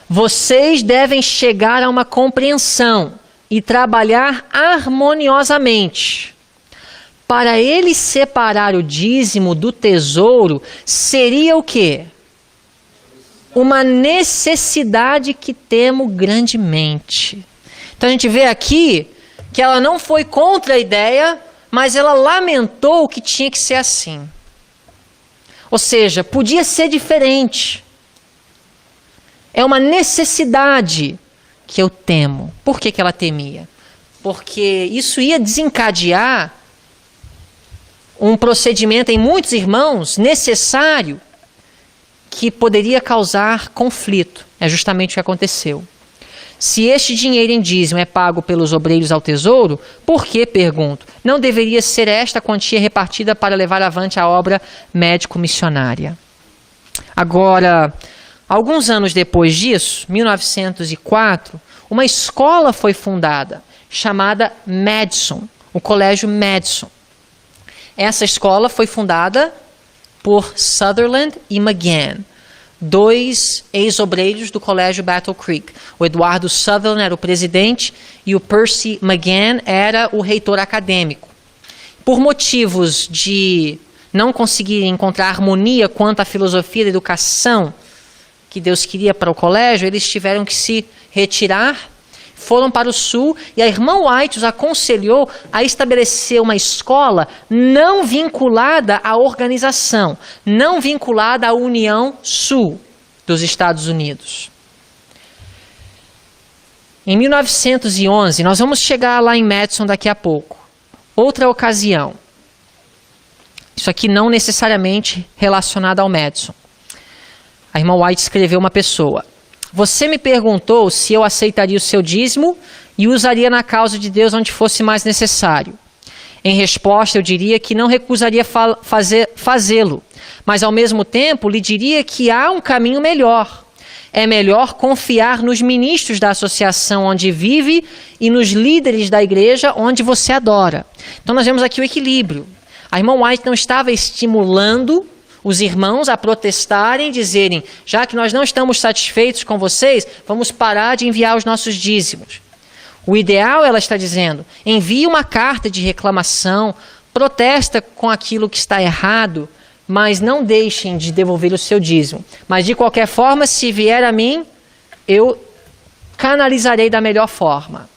Vocês devem chegar a uma compreensão e trabalhar harmoniosamente. Para ele separar o dízimo do tesouro, seria o quê? Uma necessidade que temo grandemente. Então a gente vê aqui que ela não foi contra a ideia, mas ela lamentou que tinha que ser assim. Ou seja, podia ser diferente. É uma necessidade que eu temo. Por que ela temia? Porque isso ia desencadear um procedimento em muitos irmãos necessário que poderia causar conflito. É justamente o que aconteceu. Se este dinheiro em dízimo é pago pelos obreiros ao tesouro, por que, pergunto, não deveria ser esta quantia repartida para levar avante a obra médico-missionária? Agora, alguns anos depois disso, 1904, uma escola foi fundada, chamada Madison, o Colégio Madison. Essa escola foi fundada por Sutherland e McGann, dois ex-obreiros do Colégio Battle Creek. O Eduardo Sutherland era o presidente e o Percy McGann era o reitor acadêmico. Por motivos de não conseguirem encontrar harmonia quanto à filosofia da educação que Deus queria para o colégio, eles tiveram que se retirar, foram para o sul, e a irmã White os aconselhou a estabelecer uma escola não vinculada à organização, não vinculada à União Sul dos Estados Unidos. Em 1911, nós vamos chegar lá em Madison daqui a pouco. Outra ocasião. Isso aqui não necessariamente relacionado ao Madison. A irmã White escreveu uma pessoa. Você me perguntou se eu aceitaria o seu dízimo e usaria na causa de Deus onde fosse mais necessário. Em resposta, eu diria que não recusaria fazê-lo, mas ao mesmo tempo lhe diria que há um caminho melhor. É melhor confiar nos ministros da associação onde vive e nos líderes da igreja onde você adora. Então nós vemos aqui o equilíbrio. A irmã White não estava estimulando os irmãos a protestarem, dizerem, já que nós não estamos satisfeitos com vocês, vamos parar de enviar os nossos dízimos. O ideal, ela está dizendo, envie uma carta de reclamação, protesta com aquilo que está errado, mas não deixem de devolver o seu dízimo. Mas de qualquer forma, se vier a mim, eu canalizarei da melhor forma.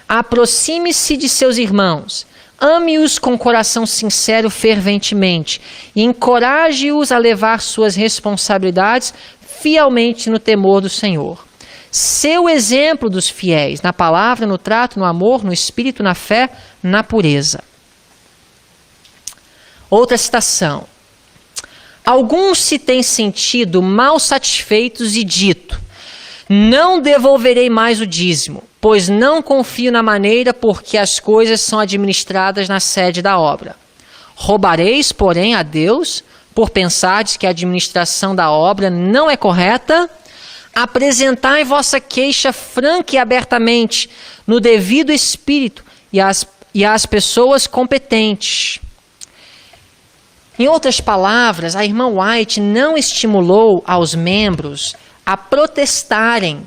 Aproxime-se de seus irmãos. Ame-os com coração sincero ferventemente e encoraje-os a levar suas responsabilidades fielmente no temor do Senhor. Seu exemplo dos fiéis, na palavra, no trato, no amor, no espírito, na fé, na pureza. Outra citação. Alguns se têm sentido mal satisfeitos e dito, não devolverei mais o dízimo, pois não confio na maneira por que as coisas são administradas na sede da obra. Roubareis, porém, a Deus, por pensardes que a administração da obra não é correta? Apresentai vossa queixa franca e abertamente, no devido espírito e às pessoas competentes. Em outras palavras, a irmã White não estimulou aos membros a protestarem,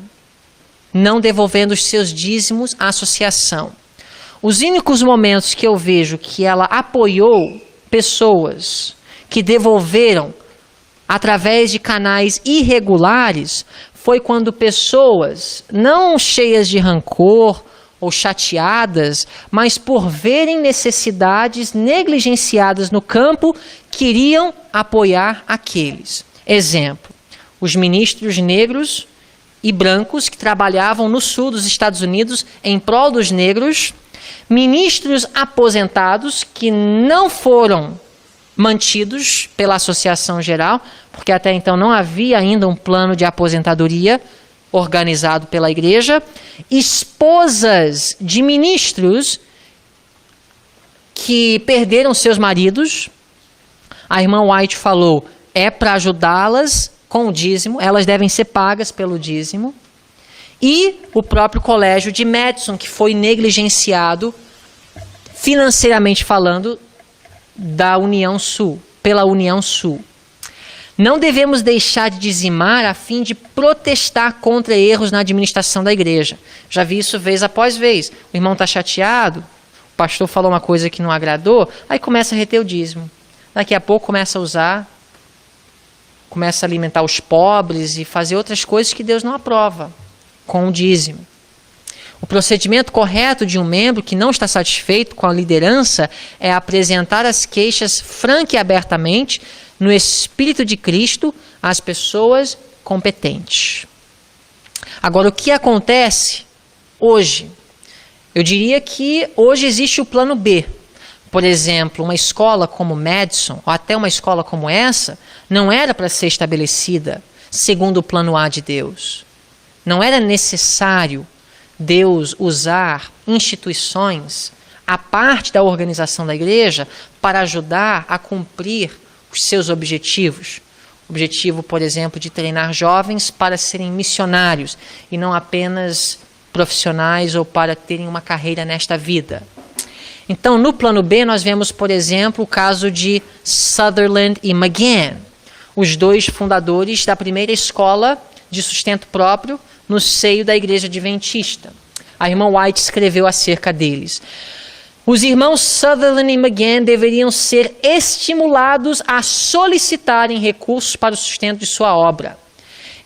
não devolvendo os seus dízimos à associação. Os únicos momentos que eu vejo que ela apoiou pessoas que devolveram através de canais irregulares foi quando pessoas, não cheias de rancor ou chateadas, mas por verem necessidades negligenciadas no campo, queriam apoiar aqueles. Exemplo, os ministros negros e brancos que trabalhavam no sul dos Estados Unidos em prol dos negros, ministros aposentados que não foram mantidos pela Associação Geral, porque até então não havia ainda um plano de aposentadoria organizado pela igreja, esposas de ministros que perderam seus maridos. A irmã White falou, é para ajudá-las com o dízimo, elas devem ser pagas pelo dízimo. E o próprio colégio de Madison, que foi negligenciado, financeiramente falando, da União Sul, pela União Sul. Não devemos deixar de dizimar a fim de protestar contra erros na administração da igreja. Já vi isso vez após vez. O irmão está chateado, o pastor falou uma coisa que não agradou, aí começa a reter o dízimo. Daqui a pouco começa a usar, começa a alimentar os pobres e fazer outras coisas que Deus não aprova com o dízimo. O procedimento correto de um membro que não está satisfeito com a liderança é apresentar as queixas franca e abertamente, no Espírito de Cristo as pessoas competentes. Agora, o que acontece hoje? Eu diria que hoje existe o plano B. Por exemplo, uma escola como Madison, ou até uma escola como essa, não era para ser estabelecida segundo o plano A de Deus. Não era necessário Deus usar instituições, a parte da organização da igreja, para ajudar a cumprir os seus objetivos. Objetivo, por exemplo, de treinar jovens para serem missionários e não apenas profissionais ou para terem uma carreira nesta vida. Então, no plano B, nós vemos, por exemplo, o caso de Sutherland e McGann, os dois fundadores da primeira escola de sustento próprio no seio da Igreja Adventista. A irmã White escreveu acerca deles. Os irmãos Sutherland e McGann deveriam ser estimulados a solicitarem recursos para o sustento de sua obra.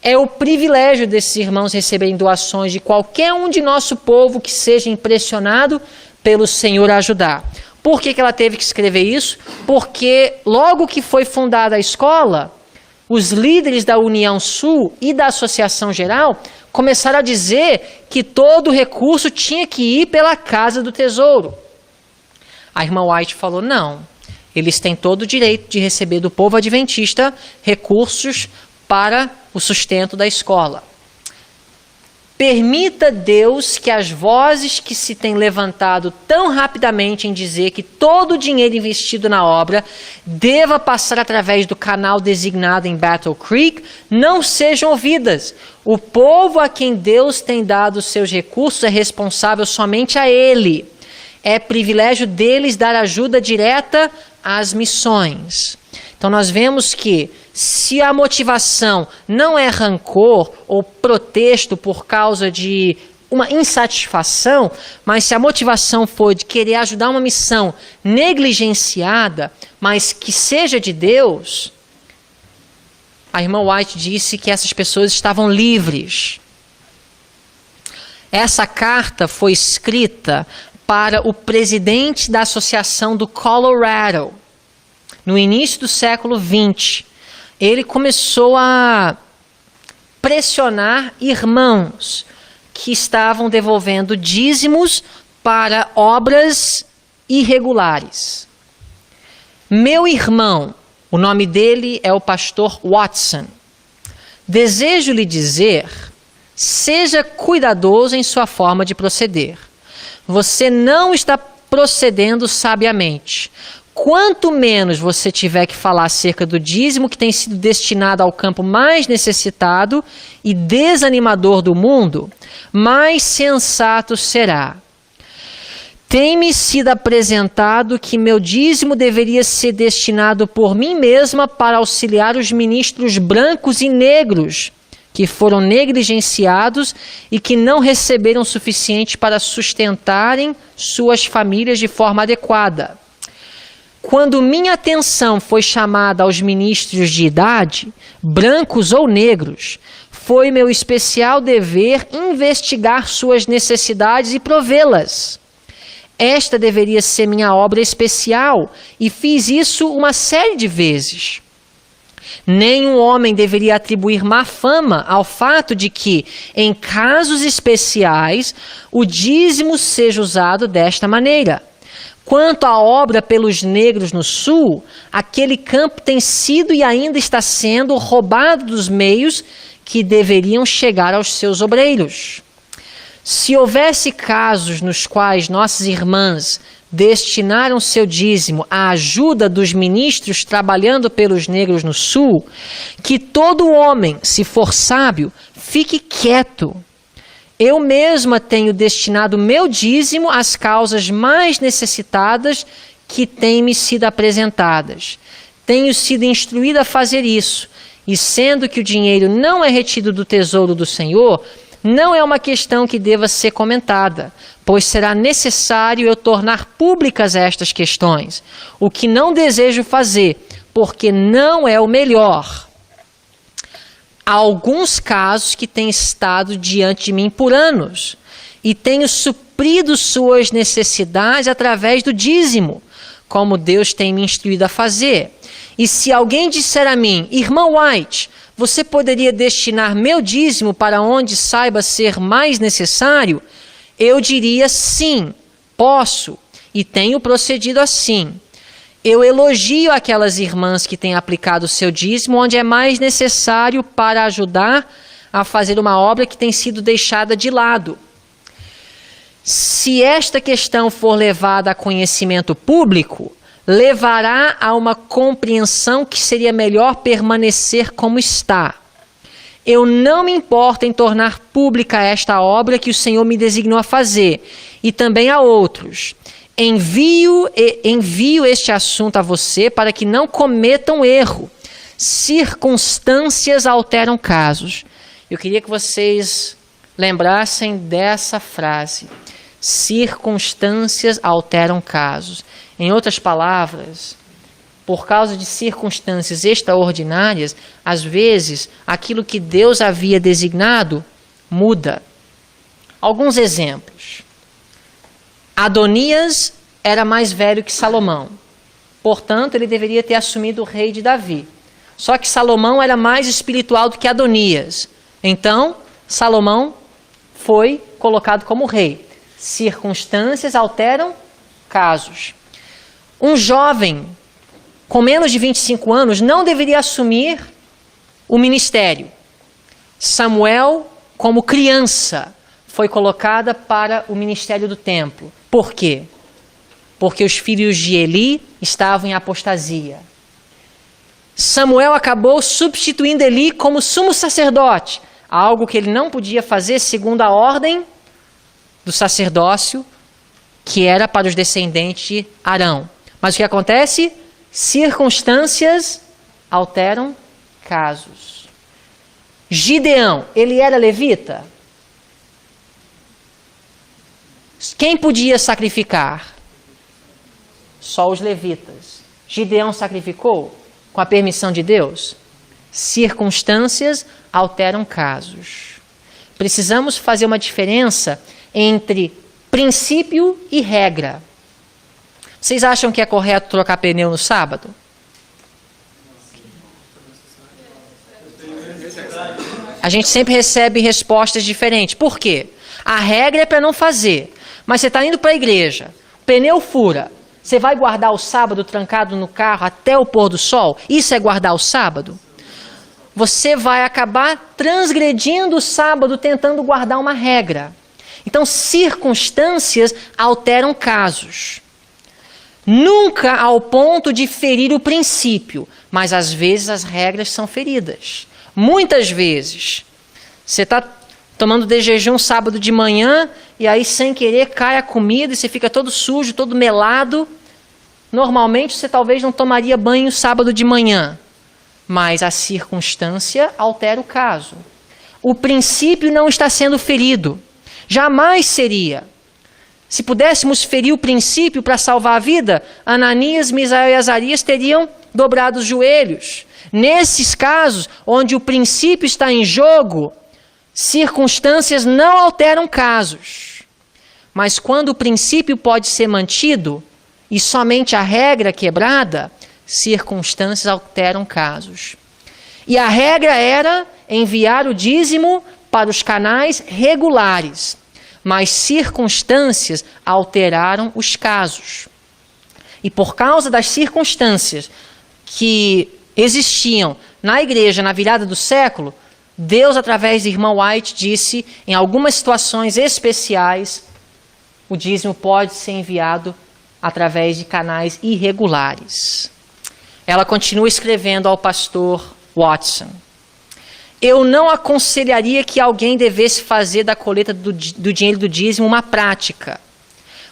É o privilégio desses irmãos receberem doações de qualquer um de nosso povo que seja impressionado pelo Senhor a ajudar. Por que ela teve que escrever isso? Porque logo que foi fundada a escola, os líderes da União Sul e da Associação Geral começaram a dizer que todo recurso tinha que ir pela Casa do Tesouro. A irmã White falou, não, eles têm todo o direito de receber do povo adventista recursos para o sustento da escola. Permita Deus que as vozes que se têm levantado tão rapidamente em dizer que todo o dinheiro investido na obra deva passar através do canal designado em Battle Creek não sejam ouvidas. O povo a quem Deus tem dado os seus recursos é responsável somente a Ele. É privilégio deles dar ajuda direta às missões. Então nós vemos que se a motivação não é rancor ou protesto por causa de uma insatisfação, mas se a motivação for de querer ajudar uma missão negligenciada, mas que seja de Deus, a irmã White disse que essas pessoas estavam livres. Essa carta foi escrita para o presidente da Associação do Colorado, no início do século XX. Ele começou a pressionar irmãos que estavam devolvendo dízimos para obras irregulares. Meu irmão, o nome dele é o pastor Watson, desejo lhe dizer, seja cuidadoso em sua forma de proceder. Você não está procedendo sabiamente. Quanto menos você tiver que falar acerca do dízimo que tem sido destinado ao campo mais necessitado e desanimador do mundo, mais sensato será. Tem-me sido apresentado que meu dízimo deveria ser destinado por mim mesma para auxiliar os ministros brancos e negros que foram negligenciados e que não receberam o suficiente para sustentarem suas famílias de forma adequada. Quando minha atenção foi chamada aos ministros de idade, brancos ou negros, foi meu especial dever investigar suas necessidades e provê-las. Esta deveria ser minha obra especial e fiz isso uma série de vezes. Nenhum homem deveria atribuir má fama ao fato de que, em casos especiais, o dízimo seja usado desta maneira. Quanto à obra pelos negros no Sul, aquele campo tem sido e ainda está sendo roubado dos meios que deveriam chegar aos seus obreiros. Se houvesse casos nos quais nossas irmãs destinaram seu dízimo à ajuda dos ministros trabalhando pelos negros no Sul, que todo homem, se for sábio, fique quieto. Eu mesma tenho destinado meu dízimo às causas mais necessitadas que têm-me sido apresentadas. Tenho sido instruída a fazer isso, e sendo que o dinheiro não é retido do tesouro do Senhor, não é uma questão que deva ser comentada, pois será necessário eu tornar públicas estas questões, o que não desejo fazer, porque não é o melhor. Há alguns casos que têm estado diante de mim por anos, e tenho suprido suas necessidades através do dízimo, como Deus tem me instruído a fazer. E se alguém disser a mim, irmão White, você poderia destinar meu dízimo para onde saiba ser mais necessário? Eu diria sim, posso, e tenho procedido assim. Eu elogio aquelas irmãs que têm aplicado o seu dízimo onde é mais necessário para ajudar a fazer uma obra que tem sido deixada de lado. Se esta questão for levada a conhecimento público, levará a uma compreensão que seria melhor permanecer como está. Eu não me importo em tornar pública esta obra que o Senhor me designou a fazer, e também a outros. Envio este assunto a você para que não cometa um erro. Circunstâncias alteram casos. Eu queria que vocês lembrassem dessa frase. Circunstâncias alteram casos. Em outras palavras, por causa de circunstâncias extraordinárias, às vezes, aquilo que Deus havia designado muda. Alguns exemplos. Adonias era mais velho que Salomão. Portanto, ele deveria ter assumido o rei de Davi. Só que Salomão era mais espiritual do que Adonias. Então, Salomão foi colocado como rei. Circunstâncias alteram casos. Um jovem com menos de 25 anos não deveria assumir o ministério. Samuel, como criança, foi colocada para o ministério do templo. Por quê? Porque os filhos de Eli estavam em apostasia. Samuel acabou substituindo Eli como sumo sacerdote, algo que ele não podia fazer segundo a ordem do sacerdócio, que era para os descendentes de Arão. Mas o que acontece? Circunstâncias alteram casos. Gideão, ele era levita? Quem podia sacrificar? Só os levitas. Gideão sacrificou com a permissão de Deus? Circunstâncias alteram casos. Precisamos fazer uma diferença entre princípio e regra. Vocês acham que é correto trocar pneu no sábado? A gente sempre recebe respostas diferentes. Por quê? A regra é para não fazer. Mas você está indo para a igreja, o pneu fura. Você vai guardar o sábado trancado no carro até o pôr do sol? Isso é guardar o sábado? Você vai acabar transgredindo o sábado tentando guardar uma regra. Então, circunstâncias alteram casos. Nunca ao ponto de ferir o princípio, mas às vezes as regras são feridas. Muitas vezes, você está tomando de jejum sábado de manhã e aí sem querer cai a comida e você fica todo sujo, todo melado. Normalmente você talvez não tomaria banho sábado de manhã, mas a circunstância altera o caso. O princípio não está sendo ferido. Jamais seria. Se pudéssemos ferir o princípio para salvar a vida, Ananias, Misael e Azarias teriam dobrado os joelhos. Nesses casos, onde o princípio está em jogo, circunstâncias não alteram casos. Mas quando o princípio pode ser mantido e somente a regra quebrada, circunstâncias alteram casos. E a regra era enviar o dízimo para os canais regulares, mas circunstâncias alteraram os casos. E por causa das circunstâncias que existiam na igreja na virada do século, Deus, através do irmão White, disse, em algumas situações especiais, o dízimo pode ser enviado através de canais irregulares. Ela continua escrevendo ao pastor Watson. Eu não aconselharia que alguém devesse fazer da colheita do dinheiro do dízimo uma prática.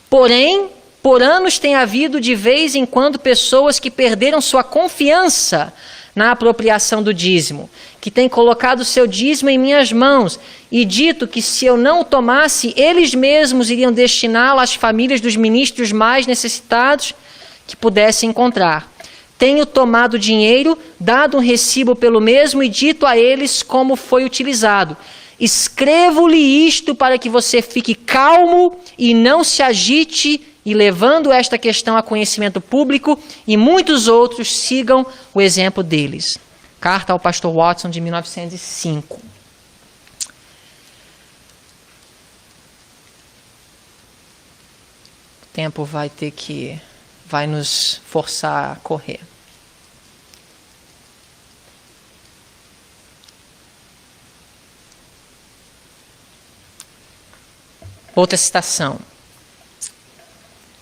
Porém, por anos tem havido de vez em quando pessoas que perderam sua confiança na apropriação do dízimo, que têm colocado seu dízimo em minhas mãos e dito que se eu não o tomasse, eles mesmos iriam destiná-lo às famílias dos ministros mais necessitados que pudessem encontrar. Tenho tomado dinheiro, dado um recibo pelo mesmo e dito a eles como foi utilizado. Escrevo-lhe isto para que você fique calmo e não se agite e levando esta questão a conhecimento público, e muitos outros sigam o exemplo deles. Carta ao pastor Watson, de 1905. O tempo vai nos forçar a correr. Outra citação.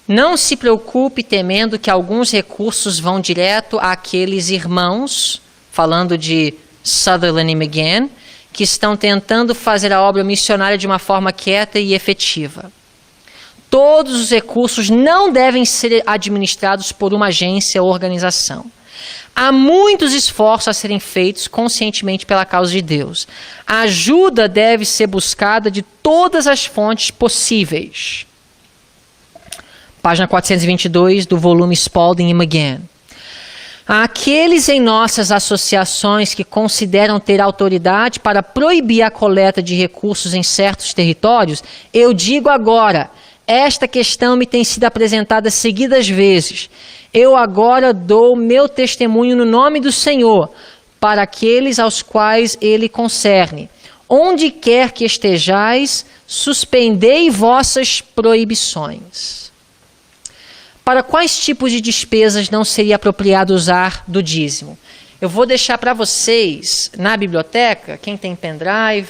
Não se preocupe temendo que alguns recursos vão direto àqueles irmãos, falando de Sutherland e McGann, que estão tentando fazer a obra missionária de uma forma quieta e efetiva. Todos os recursos não devem ser administrados por uma agência ou organização. Há muitos esforços a serem feitos conscientemente pela causa de Deus. A ajuda deve ser buscada de todas as fontes possíveis. Página 422 do volume Spalding e McGann. Àqueles em nossas associações que consideram ter autoridade para proibir a coleta de recursos em certos territórios, eu digo agora, esta questão me tem sido apresentada seguidas vezes. Eu agora dou meu testemunho no nome do Senhor, para aqueles aos quais ele concerne. Onde quer que estejais, suspendei vossas proibições. Para quais tipos de despesas não seria apropriado usar do dízimo? Eu vou deixar para vocês, na biblioteca, quem tem pendrive,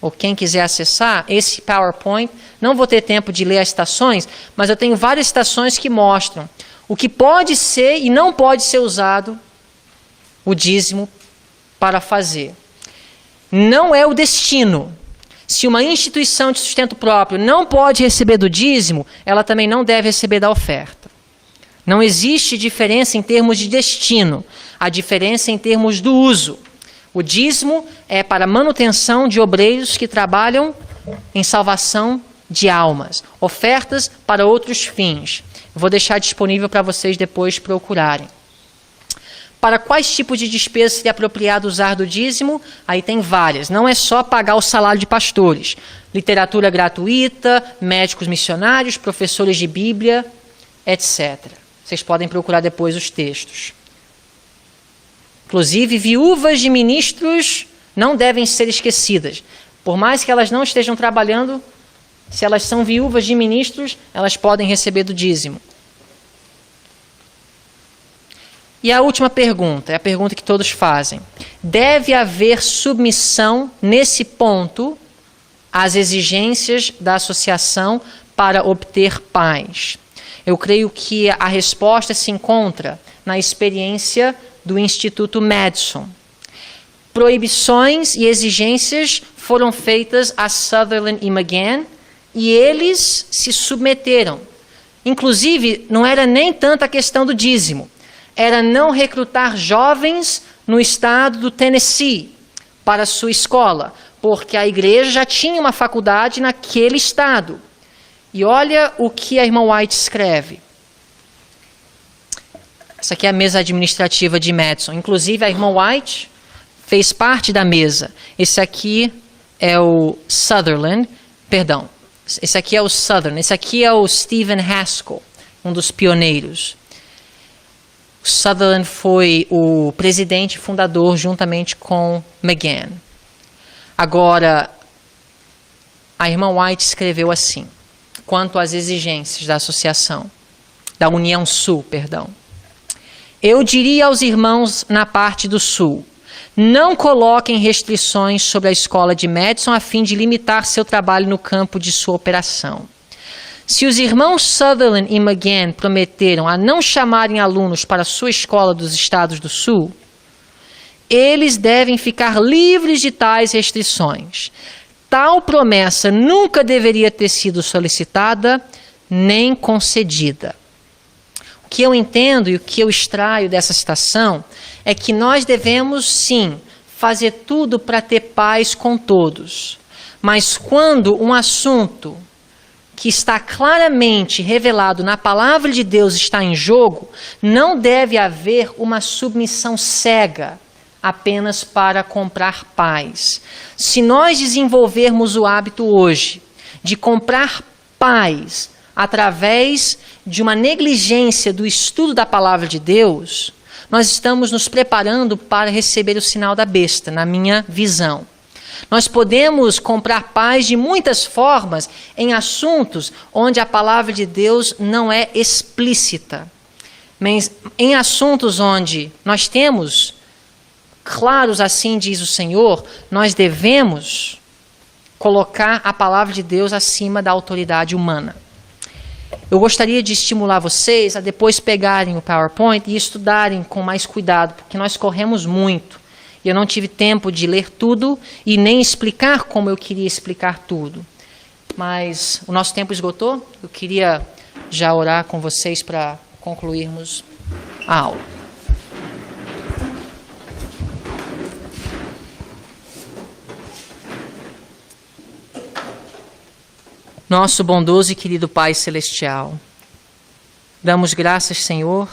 ou quem quiser acessar, esse PowerPoint. Não vou ter tempo de ler as citações, mas eu tenho várias citações que mostram o que pode ser e não pode ser usado o dízimo para fazer. Não é o destino. Se uma instituição de sustento próprio não pode receber do dízimo, ela também não deve receber da oferta. Não existe diferença em termos de destino. A diferença é em termos do uso. O dízimo é para manutenção de obreiros que trabalham em salvação de almas. Ofertas para outros fins. Vou deixar disponível para vocês depois procurarem. Para quais tipos de despesas seria apropriado usar do dízimo? Aí tem várias. Não é só pagar o salário de pastores. Literatura gratuita, médicos missionários, professores de Bíblia, etc. Vocês podem procurar depois os textos. Inclusive, viúvas de ministros não devem ser esquecidas. Por mais que elas não estejam trabalhando, se elas são viúvas de ministros, elas podem receber do dízimo. E a última pergunta, é a pergunta que todos fazem. Deve haver submissão nesse ponto às exigências da associação para obter paz? Eu creio que a resposta se encontra na experiência do Instituto Madison. Proibições e exigências foram feitas a Sutherland e McGann e eles se submeteram. Inclusive, não era nem tanto a questão do dízimo, era não recrutar jovens no estado do Tennessee para a sua escola, porque a igreja já tinha uma faculdade naquele estado. E olha o que a irmã White escreve. Essa aqui é a mesa administrativa de Madison. Inclusive, a irmã White fez parte da mesa. Esse aqui é o Sutherland, perdão. Esse aqui é o Sutherland. Esse aqui é o Stephen Haskell, um dos pioneiros. O Sutherland foi o presidente fundador juntamente com McGann. Agora, a irmã White escreveu assim, quanto às exigências da associação, da União Sul, perdão. Eu diria aos irmãos na parte do Sul, não coloquem restrições sobre a escola de Madison a fim de limitar seu trabalho no campo de sua operação. Se os irmãos Sutherland e McGann prometeram a não chamarem alunos para sua escola dos estados do Sul, eles devem ficar livres de tais restrições. Tal promessa nunca deveria ter sido solicitada nem concedida. O que eu entendo e o que eu extraio dessa citação é que nós devemos, sim, fazer tudo para ter paz com todos. Mas quando um assunto que está claramente revelado na palavra de Deus está em jogo, não deve haver uma submissão cega apenas para comprar paz. Se nós desenvolvermos o hábito hoje de comprar paz através de uma negligência do estudo da palavra de Deus, nós estamos nos preparando para receber o sinal da besta, na minha visão. Nós podemos comprar paz de muitas formas em assuntos onde a palavra de Deus não é explícita. Mas em assuntos onde nós temos claros, assim diz o Senhor, nós devemos colocar a palavra de Deus acima da autoridade humana. Eu gostaria de estimular vocês a depois pegarem o PowerPoint e estudarem com mais cuidado, porque nós corremos muito. E eu não tive tempo de ler tudo e nem explicar como eu queria explicar tudo. Mas o nosso tempo esgotou. Eu queria já orar com vocês para concluirmos a aula. Nosso bondoso e querido Pai Celestial, damos graças, Senhor,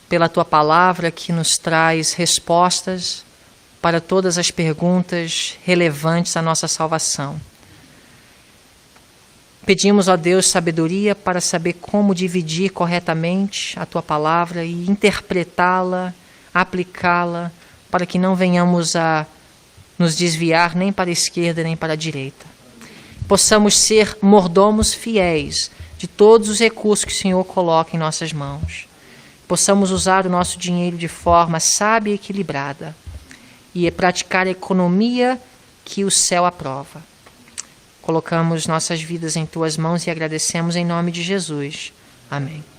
pela Tua palavra que nos traz respostas para todas as perguntas relevantes à nossa salvação. Pedimos, ó Deus, sabedoria para saber como dividir corretamente a Tua palavra e interpretá-la, aplicá-la, para que não venhamos a nos desviar nem para a esquerda nem para a direita. Possamos ser mordomos fiéis de todos os recursos que o Senhor coloca em nossas mãos. Possamos usar o nosso dinheiro de forma sábia e equilibrada e praticar a economia que o céu aprova. Colocamos nossas vidas em Tuas mãos e agradecemos em nome de Jesus. Amém.